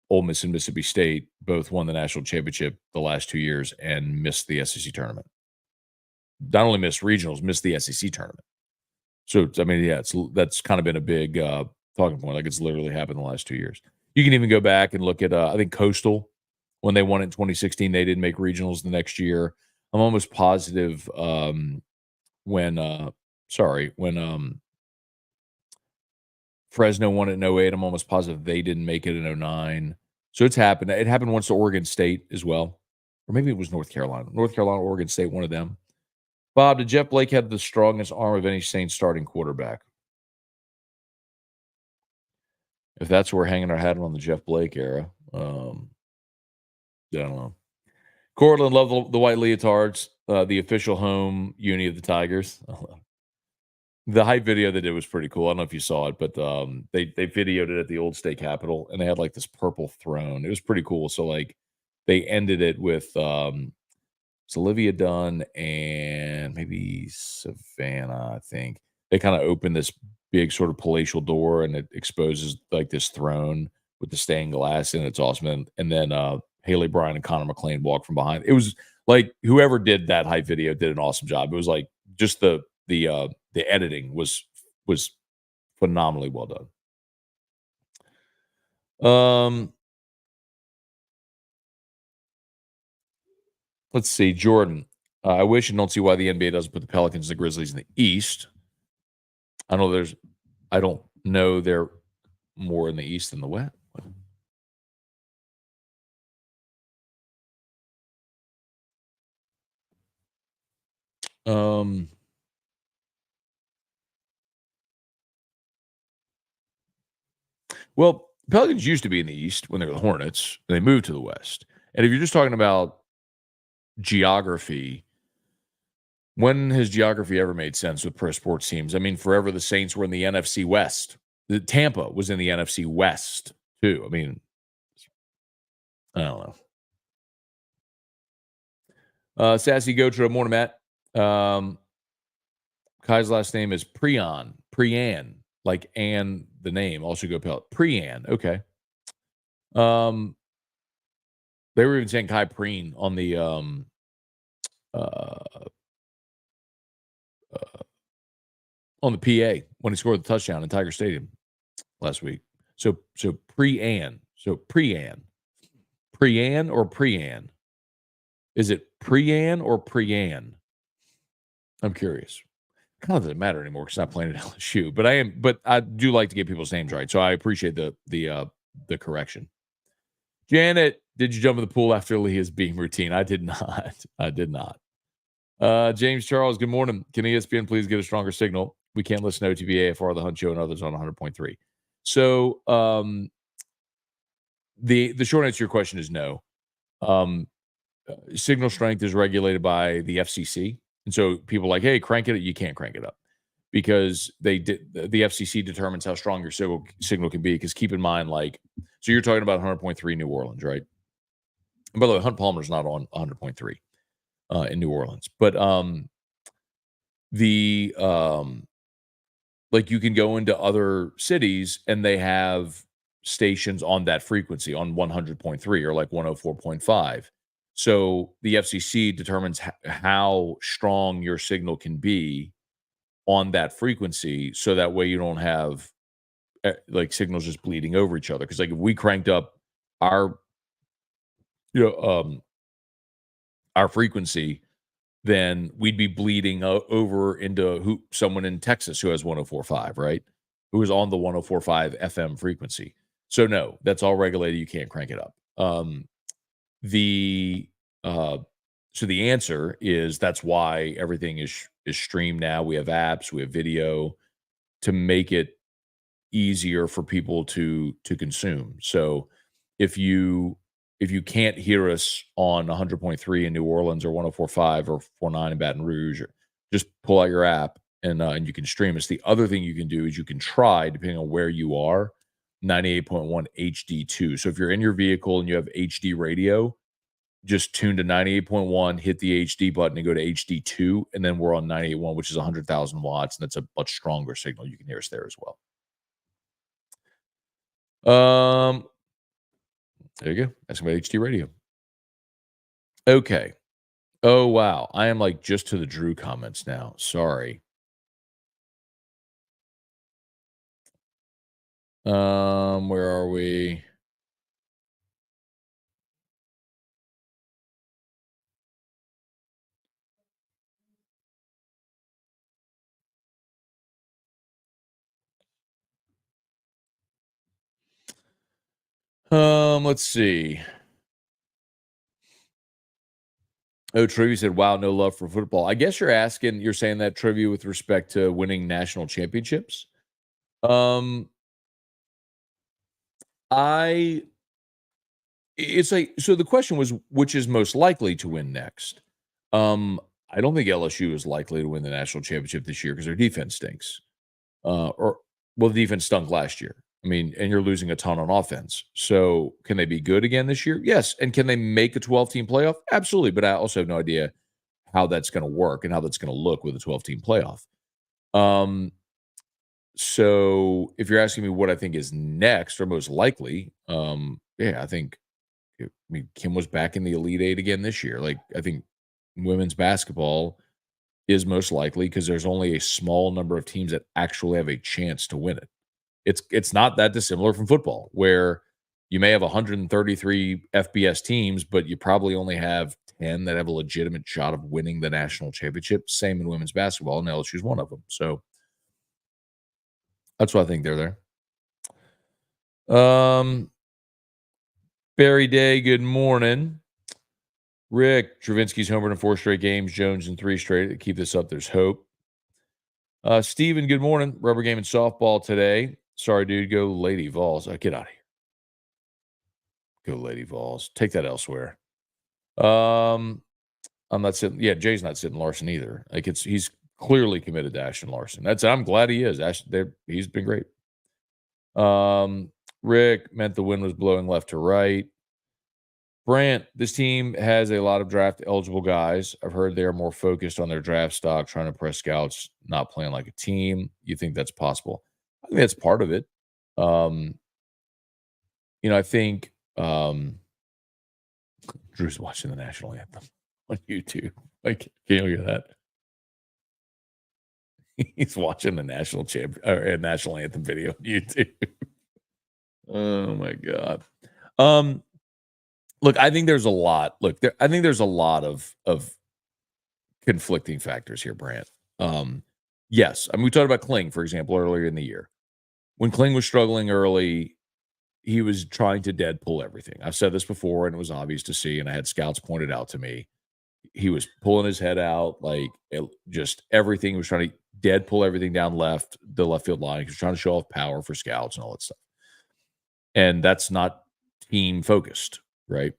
Ole Miss and Mississippi State both won the national championship the last 2 years and missed the SEC tournament. Not only missed regionals, missed the SEC tournament. So, I mean, yeah, that's kind of been a big talking point. Like it's literally happened the last 2 years. You can even go back and look at, I think Coastal, when they won it in 2016, they didn't make regionals the next year. I'm almost positive when Fresno won it in 08, I'm almost positive they didn't make it in 09. So it's happened. It happened once to Oregon State as well. Or maybe it was North Carolina. North Carolina, Oregon State, one of them. Bob, did Jeff Blake have the strongest arm of any Saints starting quarterback? If that's where we're hanging our hat on the Jeff Blake era, I don't know. Cortland loved the white leotards, the official home uni of the Tigers. The hype video they did was pretty cool. I don't know if you saw it, but they videoed it at the old state capitol, and they had like this purple throne. It was pretty cool. So like they ended it with it's Olivia Dunn and maybe Savannah, I think. They kind of opened this big sort of palatial door, and it exposes like this throne with the stained glass, and it's awesome. And then Haley Bryan and Connor McLean walk from behind. It was like whoever did that hype video did an awesome job. It was like just the editing was phenomenally well done. Let's see, Jordan. I wish and don't see why the NBA doesn't put the Pelicans and the Grizzlies in the East. I don't know they're more in the East than the West. Well, Pelicans used to be in the East when they were the Hornets, and they moved to the West. And if you're just talking about geography, when has geography ever made sense with pro sports teams? I mean, forever the Saints were in the NFC West. The Tampa was in the NFC West too. I mean, I don't know. Sassy Gotra, morning, Matt. Kai's last name is Prian, like Ann, the name. Also go Pellet. Prian, okay. They were even saying Kai Preen on the PA when he scored the touchdown in Tiger Stadium last week. So Pre-Ann. So Pre-Ann or Pre-Ann? Is it Pre-Ann or Pre-Ann? I'm curious. Kind of doesn't matter anymore because I'm not playing at LSU. But I do like to get people's names right. So I appreciate the correction. Janet, did you jump in the pool after Leah's beam routine? I did not. I did not. James Charles, good morning. Can ESPN please get a stronger signal? We can't listen to OTB, AFR, The Hunt Show, and others on 100.3. So the short answer to your question is no. Signal strength is regulated by the FCC. And so people are like, hey, crank it. You can't crank it up because the FCC determines how strong your signal can be. Because keep in mind, so you're talking about 100.3 New Orleans, right? And by the way, Hunt Palmer's not on 100.3 in New Orleans. But you can go into other cities and they have stations on that frequency on 100.3 or like 104.5. So the FCC determines how strong your signal can be on that frequency, so that way you don't have signals just bleeding over each other. Because if we cranked up our frequency, then we'd be bleeding over into someone in Texas who has 104.5, right? Who is on the 104.5 FM frequency. So no, that's all regulated. You can't crank it up. So the answer is that's why everything is streamed now. We have apps, we have video to make it easier for people to consume. So if you can't hear us on 100.3 in New Orleans or 104.5 or 49 in Baton Rouge, just pull out your app and you can stream us. The other thing you can do is you can try, depending on where you are, 98.1 HD2. So if you're in your vehicle and you have HD radio, just tune to 98.1, hit the HD button and go to HD2, and then we're on 98.1, which is 100,000 watts, and that's a much stronger signal. You can hear us there as well. There you go. That's about HD radio. Okay. Oh, wow. I am just to the Drew comments now. Sorry. Where are we? Let's see. Oh, Trivia said, wow, no love for football. I guess you're saying that, Trivia, with respect to winning national championships. So the question was, which is most likely to win next? I don't think LSU is likely to win the national championship this year because their defense stinks. The defense stunk last year. I mean, and you're losing a ton on offense. So can they be good again this year? Yes. And can they make a 12-team playoff? Absolutely. But I also have no idea how that's going to work and how that's going to look with a 12-team playoff. So if you're asking me what I think is next or most likely, I think Kim was back in the Elite Eight again this year. I think women's basketball is most likely because there's only a small number of teams that actually have a chance to win it. It's not that dissimilar from football, where you may have 133 FBS teams, but you probably only have 10 that have a legitimate shot of winning the national championship. Same in women's basketball, and LSU is one of them. So that's why I think they're there. Barry Day, good morning. Rick, Travinsky's homered in 4 straight games, Jones in 3 straight. Keep this up, there's hope. Steven, good morning. Rubber game in softball today. Sorry, dude. Go Lady Vols. Get out of here. Go Lady Vols. Take that elsewhere. I'm not sitting. Yeah, Jay's not sitting Larson either. He's clearly committed to Ashton Larson. I'm glad he is. He's been great. Rick meant the wind was blowing left to right. Brant, this team has a lot of draft eligible guys. I've heard they're more focused on their draft stock, trying to press scouts, not playing like a team. You think that's possible? I think that's part of it. I think Drew's watching the national anthem on YouTube. Like, can you hear that? He's watching the national anthem video on YouTube. Oh my God. Look, I think there's a lot. I think there's a lot of conflicting factors here, Brant. Yes, I mean, we talked about Kling, for example, earlier in the year. When Kling was struggling early, he was trying to Deadpool everything. I've said this before, and it was obvious to see, and I had scouts pointed out to me. He was pulling his head out, just everything. He was trying to Deadpool everything down the left field line. He was trying to show off power for scouts and all that stuff. And that's not team focused, right?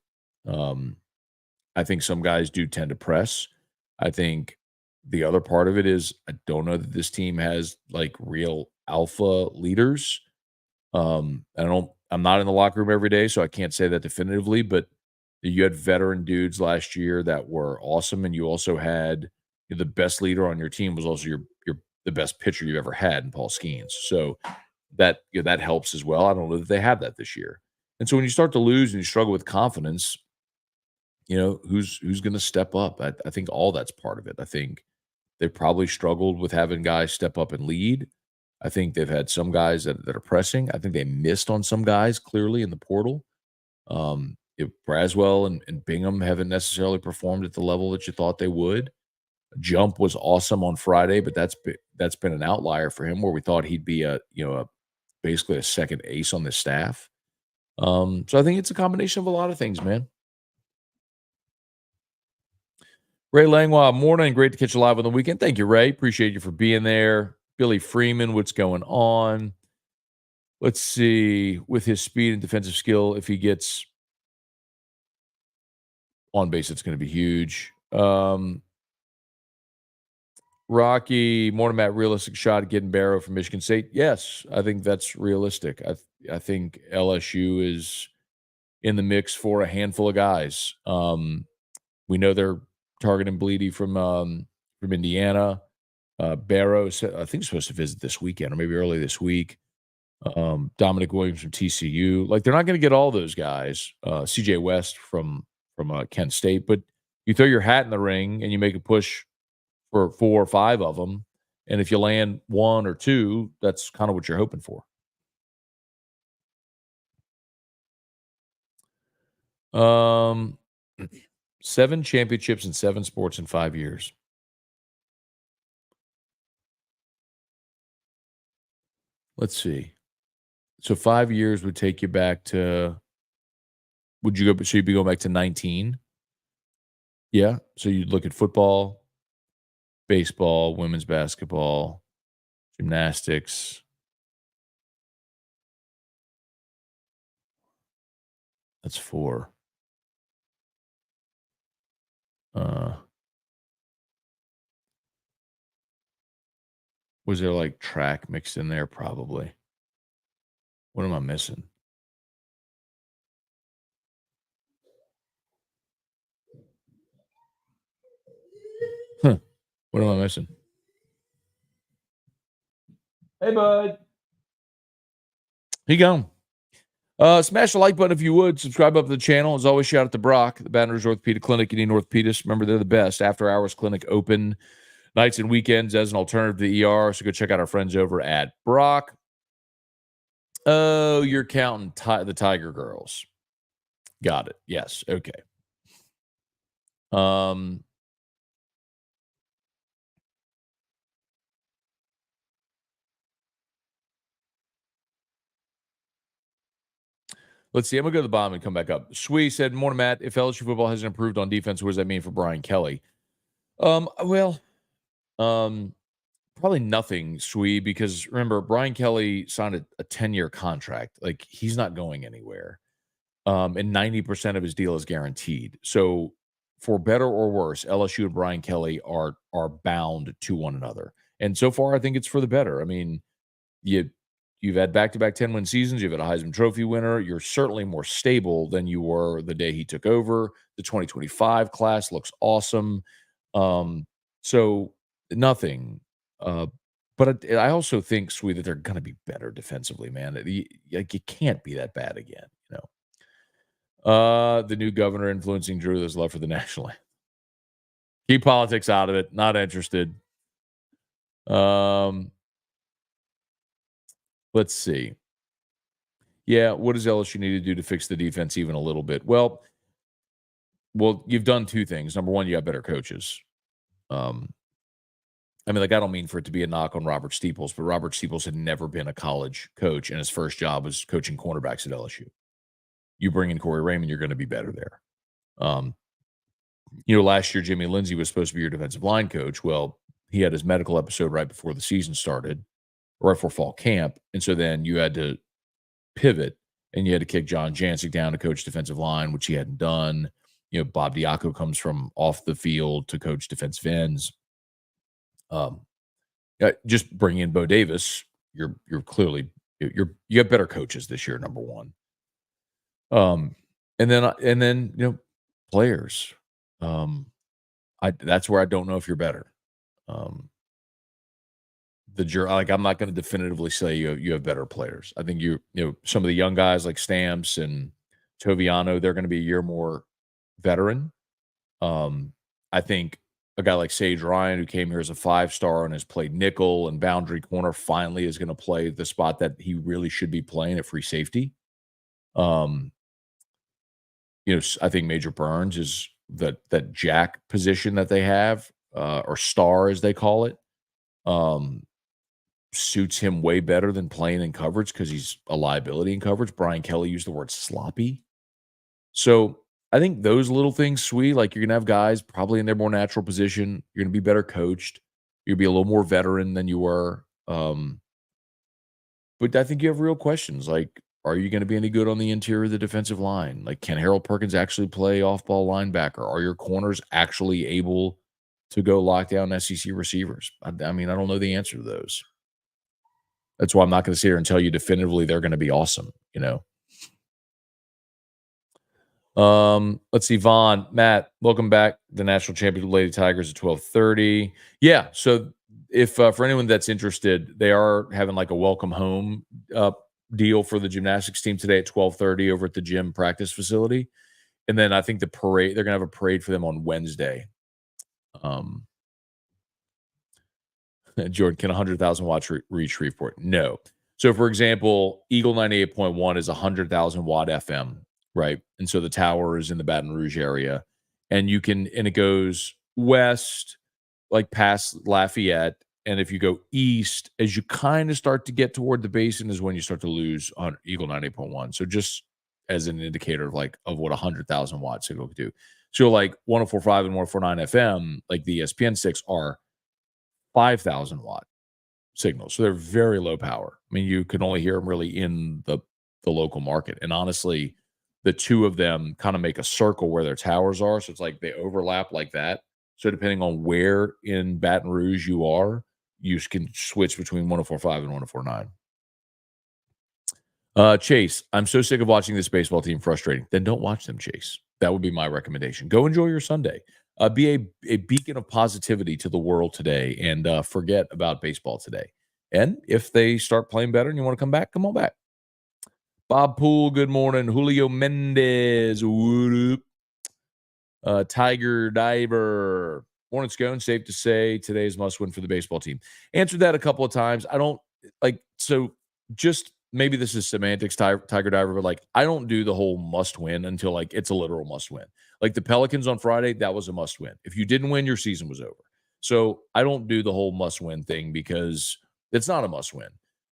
I think some guys do tend to press. I think the other part of it is I don't know that this team has like real alpha leaders. I'm not in the locker room every day, so I can't say that definitively, but you had veteran dudes last year that were awesome, and you also had the best leader on your team was also the best pitcher you've ever had in Paul Skeens. So that helps as well. I don't know that they have that this year. And so when you start to lose and you struggle with confidence, who's going to step up? I think all that's part of it. I think they've probably struggled with having guys step up and lead. I think they've had some guys that are pressing. I think they missed on some guys clearly in the portal. If Braswell and Bingham haven't necessarily performed at the level that you thought they would. Jump was awesome on Friday, but that's been an outlier for him where we thought he'd be basically a second ace on the staff. So I think it's a combination of a lot of things, man. Ray Langlois, morning. Great to catch you live on the weekend. Thank you, Ray. Appreciate you for being there. Billy Freeman, what's going on? Let's see. With his speed and defensive skill, if he gets on base, it's going to be huge. Rocky, morning, Matt. Realistic shot at getting Barrow from Michigan State? Yes, I think that's realistic. I think LSU is in the mix for a handful of guys. We know they're targeting Bleedy from Indiana. Barrow, I think, is supposed to visit this weekend or maybe early this week. Dominic Williams from TCU. Like, they're not going to get all those guys. CJ West from Kent State. But you throw your hat in the ring and you make a push for 4 or 5 of them. And if you land 1 or 2, that's kind of what you're hoping for. 7 championships in 7 sports in 5 years. Let's see. So 5 years would take you back to, so you'd be going back to 19? Yeah. So you'd look at football, baseball, women's basketball, gymnastics. That's 4. Was there like track mixed in there? Probably. What am I missing? What am I missing? Hey, bud. Here you go. Smash the like button if you would. Subscribe up to the channel. As always, shout out to Brock, the Baton Rouge Orthopedic Clinic. You need an orthopedist. Remember, they're the best. After hours clinic open nights and weekends as an alternative to the ER. So go check out our friends over at Brock. Oh, you're counting the Tiger Girls. Got it. Yes. Okay. Let's see. I'm going to go to the bottom and come back up. Swee said, morning, Matt. If LSU football hasn't improved on defense, what does that mean for Brian Kelly? Probably nothing, Swee, because remember, Brian Kelly signed a 10-year contract. Like, he's not going anywhere. And 90% of his deal is guaranteed. So for better or worse, LSU and Brian Kelly are bound to one another. And so far, I think it's for the better. I mean, you've had back-to-back 10-win seasons. You've had a Heisman Trophy winner. You're certainly more stable than you were the day he took over. The 2025 class looks awesome. So nothing. But I also think, Sweet, that they're going to be better defensively, man. You can't be that bad again, The new governor influencing Drew that's left for the national anthem. Keep politics out of it. Not interested. Let's see. Yeah, what does LSU need to do to fix the defense even a little bit? Well, you've done two things. Number one, you got better coaches. I mean, like, I don't mean for it to be a knock on Robert Steeples, but Robert Steeples had never been a college coach, and his first job was coaching cornerbacks at LSU. You bring in Corey Raymond, you're going to be better there. Last year, Jimmy Lindsey was supposed to be your defensive line coach. Well, he had his medical episode right before the season started, right before fall camp. And so then you had to pivot, and you had to kick John Jancic down to coach defensive line, which he hadn't done. Bob Diaco comes from off the field to coach defensive ends. Just bring in Bo Davis. You're clearly you have better coaches this year. Number one. And then players. That's where I don't know if you're better. I'm not going to definitively say you have better players. I think some of the young guys like Stamps and Toviano, they're going to be a year more veteran. I think a guy like Sage Ryan, who came here as a 5-star and has played nickel and boundary corner, finally is going to play the spot that he really should be playing at free safety. I think Major Burns is that jack position that they have, or star as they call it, suits him way better than playing in coverage because he's a liability in coverage. Brian Kelly used the word sloppy. So I think those little things, sweet, like you're going to have guys probably in their more natural position. You're going to be better coached. You'll be a little more veteran than you were. But I think you have real questions. Like, are you going to be any good on the interior of the defensive line? Like, can Harold Perkins actually play off-ball linebacker? Are your corners actually able to go lock down SEC receivers? I mean, I don't know the answer to those. That's why I'm not going to sit here and tell you definitively they're going to be awesome, Let's see, Vaughn, Matt, welcome back. The national champion Lady Tigers at 12:30. Yeah, so if for anyone that's interested, they are having like a welcome home deal for the gymnastics team today at 12:30 over at the gym practice facility. And then I think the parade, they're going to have a parade for them on Wednesday. Jordan, can 100,000 watts reach Shreveport? No. So, for example, Eagle 98.1 is 100,000 watt FM, right? And so the tower is in the Baton Rouge area. And it goes west, like past Lafayette. And if you go east, as you kind of start to get toward the basin is when you start to lose on Eagle 98.1. So just as an indicator of what 100,000 watt signal could do. So like 104.5 and 104.9 FM, like the ESPN 6 are 5,000 watt signals. So they're very low power. I mean, you can only hear them really in the local market. And honestly, the two of them kind of make a circle where their towers are. So it's like they overlap like that. So depending on where in Baton Rouge you are, you can switch between 104.5 and 104.9. Chase, I'm so sick of watching this baseball team frustrating. Then don't watch them, Chase. That would be my recommendation. Go enjoy your Sunday. Be a beacon of positivity to the world today and forget about baseball today. And if they start playing better and you want to come back, come on back. Bob Poole, good morning. Julio Mendez, what up? Tiger Diver. Morning, Scone. Safe to say today's must win for the baseball team. Answered that a couple of times. I don't so just maybe this is semantics, Tiger Diver, but I don't do the whole must win until it's a literal must win. Like the Pelicans on Friday, that was a must win. If you didn't win, your season was over. So I don't do the whole must win thing because it's not a must win.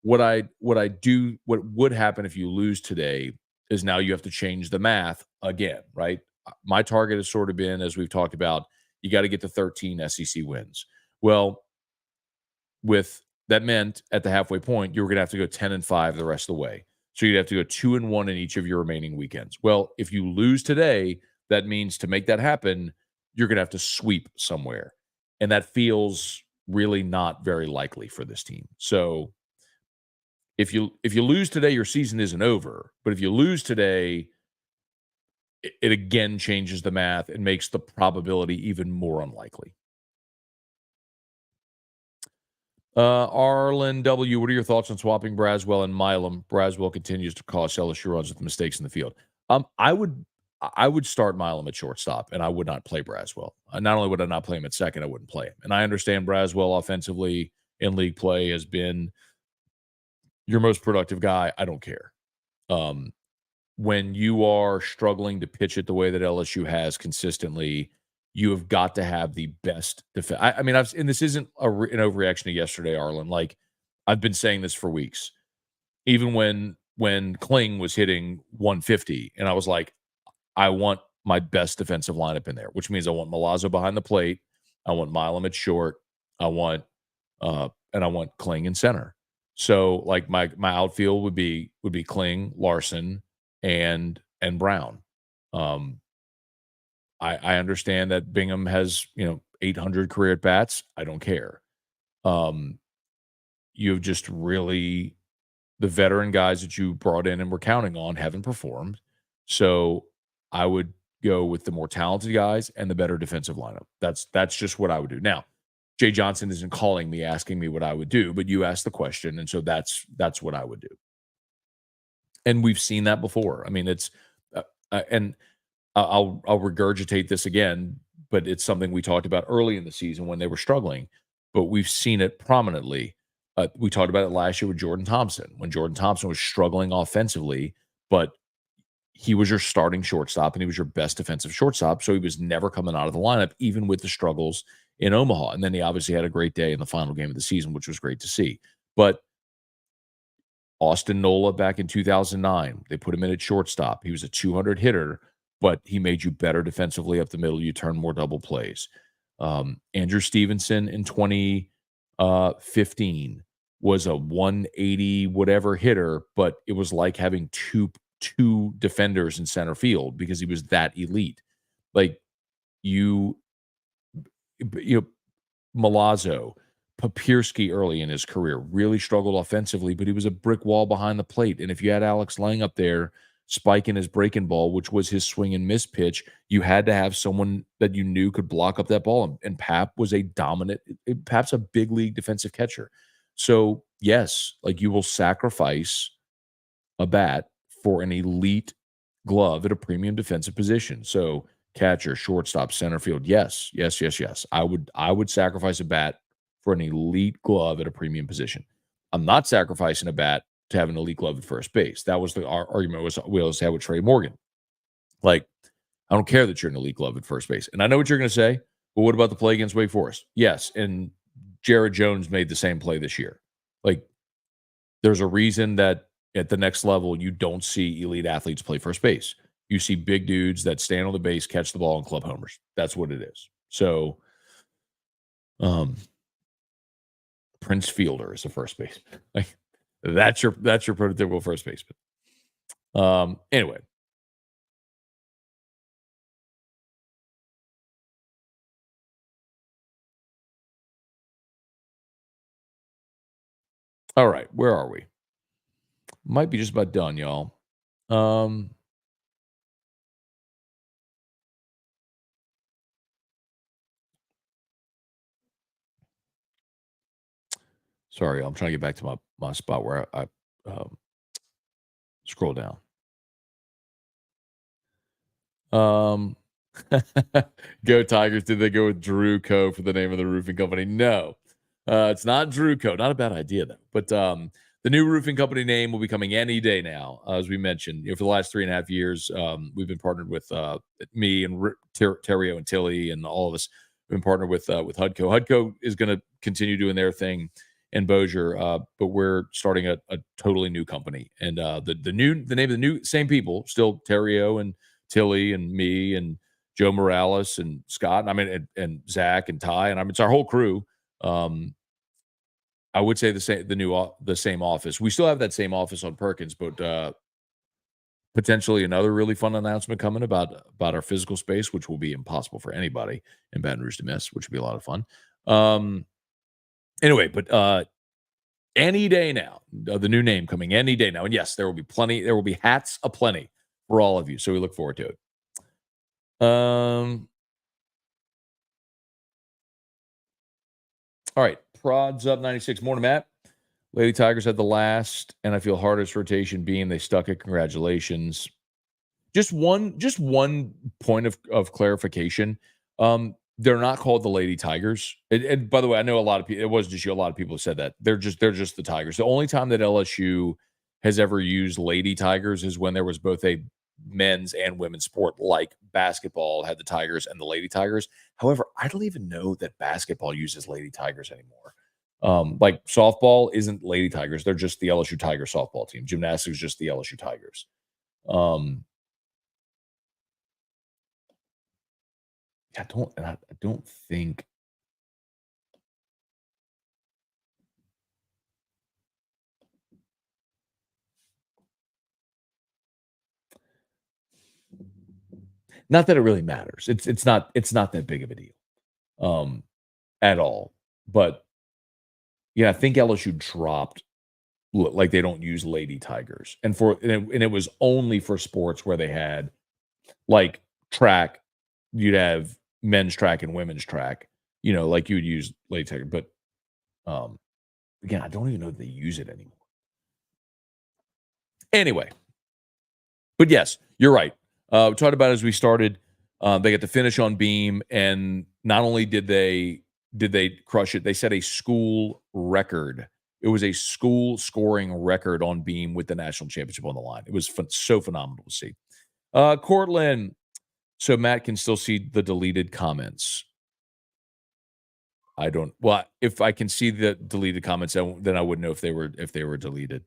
What would happen if you lose today is now you have to change the math again, right? My target has sort of been, as we've talked about, you got to get to 13 SEC wins. Well, that meant at the halfway point, you were going to have to go 10-5 the rest of the way. So you'd have to go 2-1 in each of your remaining weekends. Well, if you lose today, that means to make that happen, you're going to have to sweep somewhere. And that feels really not very likely for this team. So if you lose today, your season isn't over. But if you lose today, it again changes the math and makes the probability even more unlikely. Arlen W., what are your thoughts on swapping Braswell and Milam? Braswell continues to cause LSU runs with mistakes in the field. I would I would start Milam at shortstop, and I would not play Braswell. Not only would I not play him at second, I wouldn't play him. And I understand Braswell offensively in league play has been your most productive guy. I don't care. When you are struggling to pitch it the way that LSU has consistently, you have got to have the best defense. I mean, and this isn't an overreaction to yesterday, Arlen. Like, I've been saying this for weeks. Even when Kling was hitting 150, and I was like, I want my best defensive lineup in there, which means I want Milazzo behind the plate, I want Milam at short, I want Kling in center. So like my outfield would be Kling, Larson, and Brown. I understand that Bingham has 800 career at bats. I don't care. You've just really, the veteran guys that you brought in and were counting on haven't performed. So I would go with the more talented guys and the better defensive lineup. That's just what I would do. Now, Jay Johnson isn't calling me asking me what I would do, but you asked the question, and so that's what I would do. And we've seen that before. I mean, it's and I'll regurgitate this again, but it's something we talked about early in the season when they were struggling, but we've seen it prominently. We talked about it last year with Jordan Thompson, when Jordan Thompson was struggling offensively, but he was your starting shortstop and he was your best defensive shortstop. So he was never coming out of the lineup, even with the struggles in Omaha. And then he obviously had a great day in the final game of the season, which was great to see. But Austin Nola back in 2009, they put him in at shortstop. He was a 200 hitter, but he made you better defensively up the middle. You turn more double plays. Andrew Stevenson in 2015 was a 180 whatever hitter, but it was like having two defenders in center field because he was that elite. Like Milazzo, Papirski early in his career really struggled offensively, but he was a brick wall behind the plate. And if you had Alex Lang up there spiking his breaking ball, which was his swing and miss pitch, you had to have someone that you knew could block up that ball. And Pap was Pap's a big league defensive catcher. So yes, like you will sacrifice a bat for an elite glove at a premium defensive position. So catcher, shortstop, center field. Yes. I would sacrifice a bat for an elite glove at a premium position. I'm not sacrificing a bat to have an elite glove at first base. That was our argument we always had with Trey Morgan. Like, I don't care that you're an elite glove at first base. And I know what you're going to say, but what about the play against Wake Forest? Yes, and Jared Jones made the same play this year. Like, there's a reason that at the next level, you don't see elite athletes play first base. You see big dudes that stand on the base, catch the ball, and club homers. That's what it is. So, Prince Fielder is a first baseman. Like, that's your prototypical first baseman. Anyway. All right, where are we? Might be just about done, y'all. Sorry, I'm trying to get back to my spot where I scroll down. Go Tigers. Did they go with Drew Co. for the name of the roofing company? No. It's not Drew Co. Not a bad idea, though. But the new roofing company name will be coming any day now, as we mentioned. For the last 3.5 years, we've been partnered with me and Terrio and Tilly and all of us. We've been partnered with HUDCO. HUDCO is going to continue doing their thing in Bossier, but we're starting a totally new company. And the name of the new, same people, still Terrio and Tilly and me and Joe Morales and Scott. And Zach and Ty. And it's our whole crew. I would say the same office. We still have that same office on Perkins, but potentially another really fun announcement coming about our physical space, which will be impossible for anybody in Baton Rouge to miss, which would be a lot of fun. Anyway, but any day now, the new name coming any day now. And yes, there will be plenty. There will be hats aplenty for all of you. So we look forward to it. All right. Prods up 96. Morning, Matt. Lady Tigers had the last, and I feel hardest rotation beam. They stuck it. Congratulations. Just one point of clarification. They're not called the Lady Tigers. And by the way, I know a lot of people. It wasn't just you. A lot of people have said that they're just the Tigers. The only time that LSU has ever used Lady Tigers is when there was both a men's and women's sport, like basketball had the Tigers and the Lady Tigers. However, I don't even know that basketball uses Lady Tigers anymore. Like softball isn't Lady Tigers; they're just the LSU Tigers softball team. Gymnastics is just the LSU Tigers. I don't think. Not that it really matters. It's not that big of a deal, at all. But yeah, I think LSU dropped like they don't use Lady Tigers, and it was only for sports where they had like track. You'd have men's track and women's track. Like you would use Lady Tiger, but again, I don't even know that they use it anymore. Anyway, but yes, you're right. We talked about as we started. They got to finish on beam, and not only did they crush it, they set a school record. It was a school scoring record on beam with the national championship on the line. It was so phenomenal to see. Cortland, so Matt can still see the deleted comments. I don't. Well, if I can see the deleted comments, then I would know if they were deleted.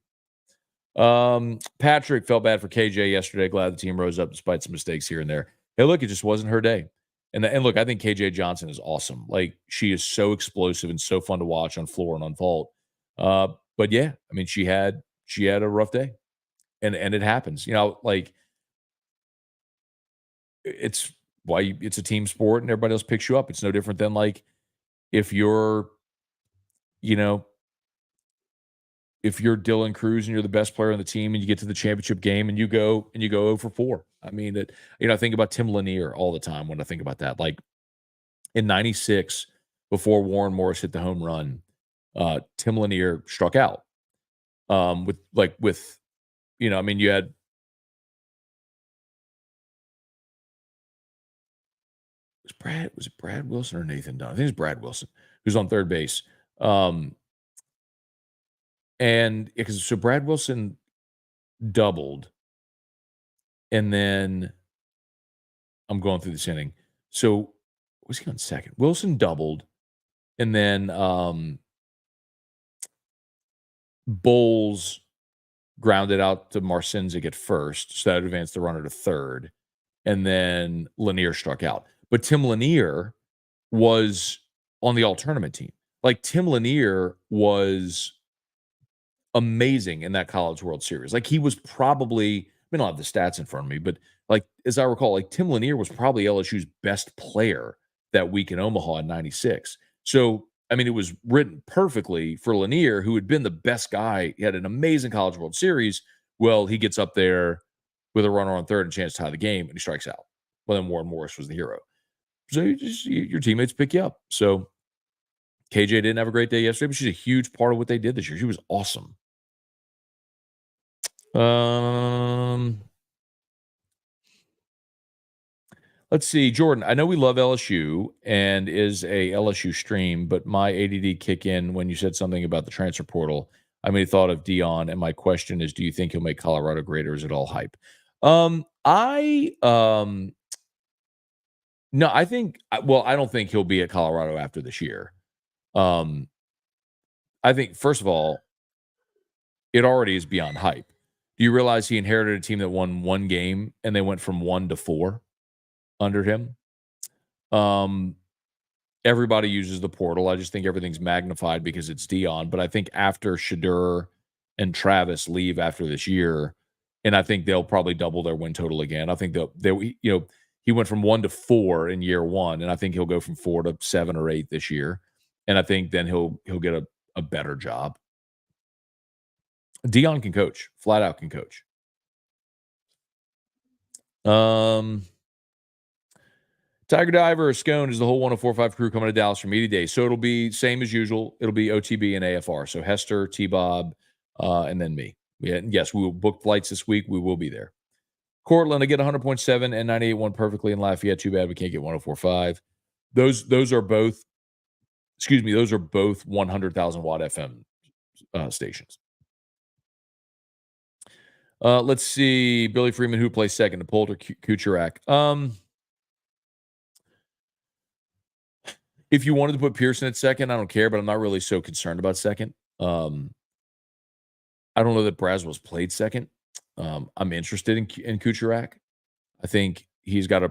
Patrick felt bad for KJ yesterday. Glad the team rose up despite some mistakes here and there. Hey, look, it just wasn't her day. And look, I think KJ Johnson is awesome. Like, she is so explosive and so fun to watch on floor and on vault. But yeah, I mean, she had a rough day, and it happens. Like, it's why it's a team sport and everybody else picks you up. It's no different than like if you're Dylan Cruz and you're the best player on the team and you get to the championship game and you go 0 for 4. I mean, I think about Tim Lanier all the time when I think about that. Like in 96, before Warren Morris hit the home run, Tim Lanier struck out. I mean, you had was it Brad Wilson or Nathan Dunn? I think it's Brad Wilson who's on third base. And because so Brad Wilson doubled, and then I'm going through this inning. So was he on second? Wilson doubled, and then Bowles grounded out to Marcinzik at first, so that advanced the runner to third, and then Lanier struck out. But Tim Lanier was on the all-tournament team. Like, Tim Lanier was amazing in that College World Series. Like, he was probably, I don't have the stats in front of me, but like, as I recall, like Tim Lanier was probably LSU's best player that week in Omaha in 96. So, I mean, it was written perfectly for Lanier, who had been the best guy. He had an amazing College World Series. Well, he gets up there with a runner on third and a chance to tie the game, and he strikes out. Well, then Warren Morris was the hero. So your teammates pick you up. So KJ didn't have a great day yesterday, but she's a huge part of what they did this year. She was awesome. Let's see, Jordan. I know we love LSU and is a LSU stream, but my ADD kick in when you said something about the transfer portal. I made thought of Dion, and my question is, do you think he'll make Colorado great, or is it all hype? No, I don't think he'll be at Colorado after this year. I think, first of all, it already is beyond hype. Do you realize he inherited a team that won one game and they went from 1 to 4 under him? Everybody uses the portal. I just think everything's magnified because it's Dion. But I think after Shadur and Travis leave after this year, and I think they'll probably double their win total again. I think he went from 1 to 4 in year one, and I think he'll go from 4 to 7 or 8 this year. And I think then he'll get a better job. Dion can coach, flat out can coach. Tiger Diver or Scone is the whole 104.5 crew coming to Dallas for media day. So it'll be same as usual. It'll be OTB and AFR. So Hester, T-Bob, and then me. Yes, we will book flights this week. We will be there. Cortland, I get 100.7 and 98.1 perfectly in Lafayette. Too bad we can't get 104.5. Those are both, those are both 100,000 watt FM stations. Let's see. Billy Freeman, who plays second, DePaul or Kucherak? If you wanted to put Pearson at second, I don't care, but I'm not really so concerned about second. I don't know that Braswell's played second. I'm interested in Kucherak. I think he's got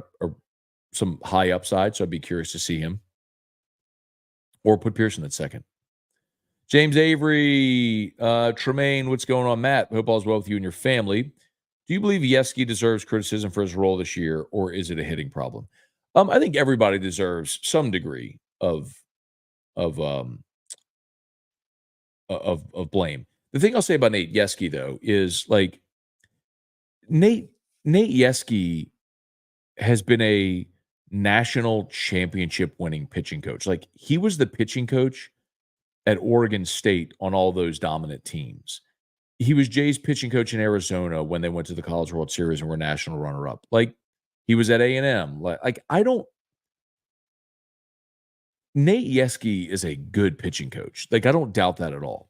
some high upside, so I'd be curious to see him. Or put Pearson at second. James Avery, Tremaine, what's going on, Matt? Hope all's well with you and your family. Do you believe Yeski deserves criticism for his role this year, or is it a hitting problem? I think everybody deserves some degree of blame. The thing I'll say about Nate Yeski, though, is like Nate Yeski has been a national championship winning pitching coach. Like, he was the pitching coach at Oregon State on all those dominant teams. He was Jay's pitching coach in Arizona when they went to the College World Series and were national runner-up. Like, he was at A&M. Nate Yeski is a good pitching coach. Like, I don't doubt that at all.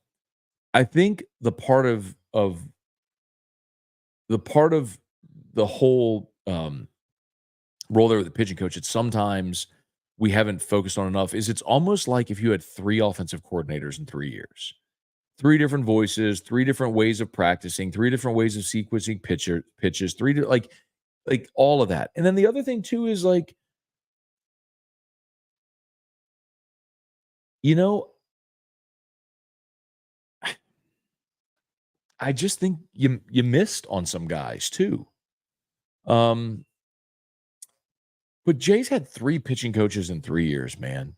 I think the part of the whole role there with the pitching coach, it's sometimes we haven't focused on enough, is it's almost like if you had 3 offensive coordinators in 3 years. 3 different voices, 3 different ways of practicing, 3 different ways of sequencing pitches, 3 like all of that. And then the other thing too is like, I just think you missed on some guys too. But Jay's had 3 pitching coaches in 3 years, man.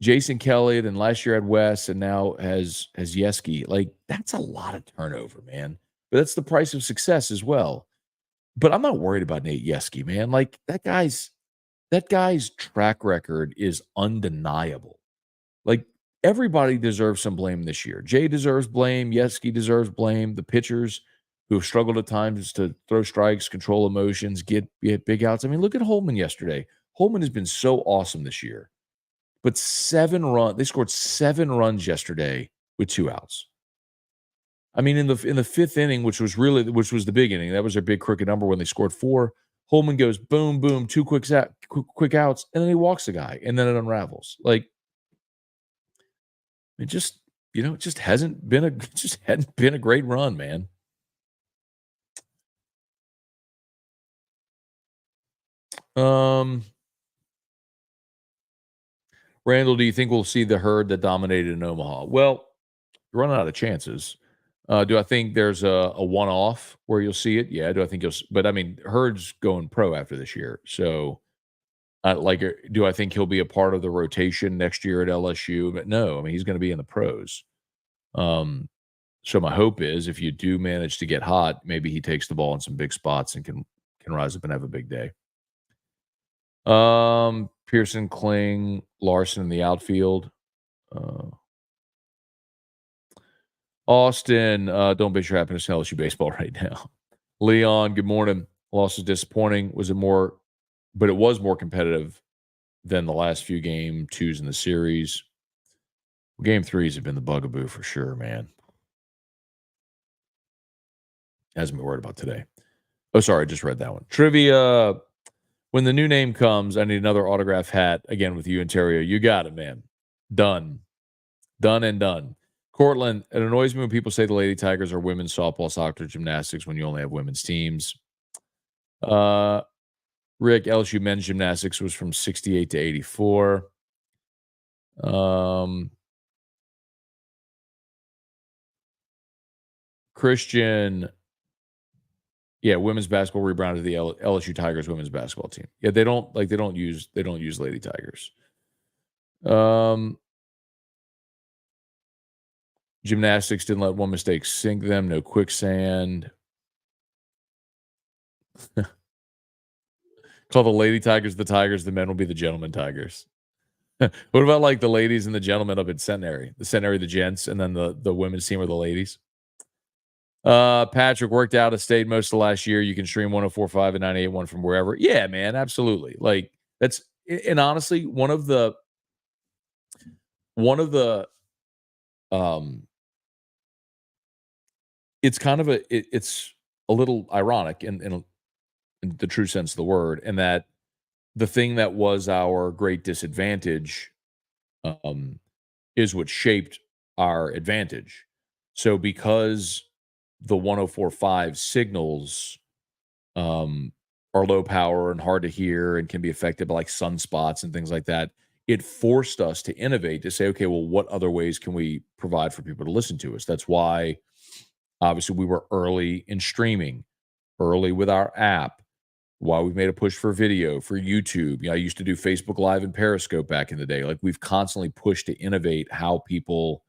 Jason Kelly, then last year had Wes, and now has Yeski. Like, that's a lot of turnover, man. But that's the price of success as well. But I'm not worried about Nate Yeski, man. Like, that guy's track record is undeniable. Like, everybody deserves some blame this year. Jay deserves blame. Yeski deserves blame. The pitchers who have struggled at times to throw strikes, control emotions, get big outs. I mean, look at Holman yesterday. Holman has been so awesome this year. But they scored 7 runs yesterday with 2 outs. I mean, in the 5th inning, which was the big inning, that was their big crooked number when they scored 4. Holman goes boom, boom, 2 quick outs, and then he walks the guy, and then it unravels. Like, it just, it just hadn't been a great run, man. Randall, do you think we'll see the herd that dominated in Omaha? Well, you're running out of chances. Do I think there's a one-off where you'll see it? Yeah. Do I think but I mean, Herd's going pro after this year. So, do I think he'll be a part of the rotation next year at LSU? But no, I mean, he's going to be in the pros. So my hope is if you do manage to get hot, maybe he takes the ball in some big spots and can rise up and have a big day. Pearson, Kling, Larson in the outfield. Austin, don't base your happiness in LSU baseball right now. Leon, good morning. Loss is disappointing. But it was more competitive than the last few game 2s in the series. Game 3s have been the bugaboo for sure, man. Hasn't been worried about today. Oh, sorry, I just read that one. Trivia. When the new name comes, I need another autograph hat again with you, Ontario. You got it, man. Done and done. Cortland, it annoys me when people say the Lady Tigers are women's softball, soccer, gymnastics when you only have women's teams. Rick, LSU men's gymnastics was from 68 to 84. Christian, yeah, women's basketball rebranded the LSU Tigers women's basketball team. Yeah, they don't use Lady Tigers. Gymnastics didn't let one mistake sink them. No quicksand. Call the Lady Tigers the Tigers. The men will be the Gentlemen Tigers. What about like the ladies and the gentlemen up at Centenary? The Centenary, the gents, and then the women's team are the ladies. Patrick worked out of state most of last year. You can stream 104.5 and 98.1 from wherever. Yeah, man, absolutely. Like that's and honestly, one of the it's kind of it's a little ironic in the true sense of the word, and that the thing that was our great disadvantage is what shaped our advantage. So because the 104.5 signals are low power and hard to hear and can be affected by like sunspots and things like that, it forced us to innovate to say, okay, well, what other ways can we provide for people to listen to us? That's why obviously we were early in streaming, early with our app, why we've made a push for video, for YouTube. You know, I used to do Facebook Live and Periscope back in the day. Like we've constantly pushed to innovate how people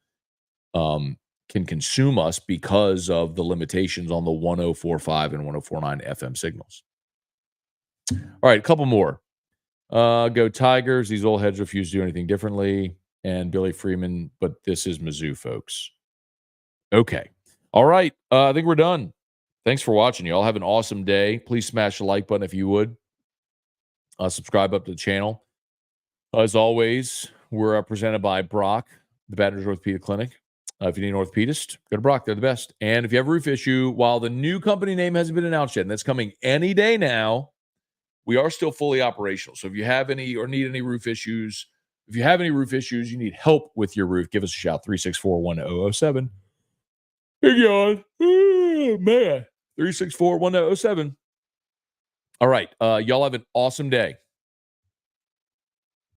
can consume us because of the limitations on the 104.5 and 104.9 FM signals. All right, a couple more. Go Tigers. These old heads refuse to do anything differently. And Billy Freeman, but this is Mizzou, folks. Okay. All right. I think we're done. Thanks for watching. You all have an awesome day. Please smash the like button if you would. Subscribe up to the channel. As always, we're presented by Brock, the Baton Rouge Orthopedic Clinic. If you need an orthopedist, go to Brock. They're the best. And if you have a roof issue, while the new company name hasn't been announced yet, and that's coming any day now, we are still fully operational. So if you have any or need any roof issues, if you have any roof issues, you need help with your roof, give us a shout. 364-1007. Hey, God. Oh, man. 364-1007. All right. Y'all have an awesome day.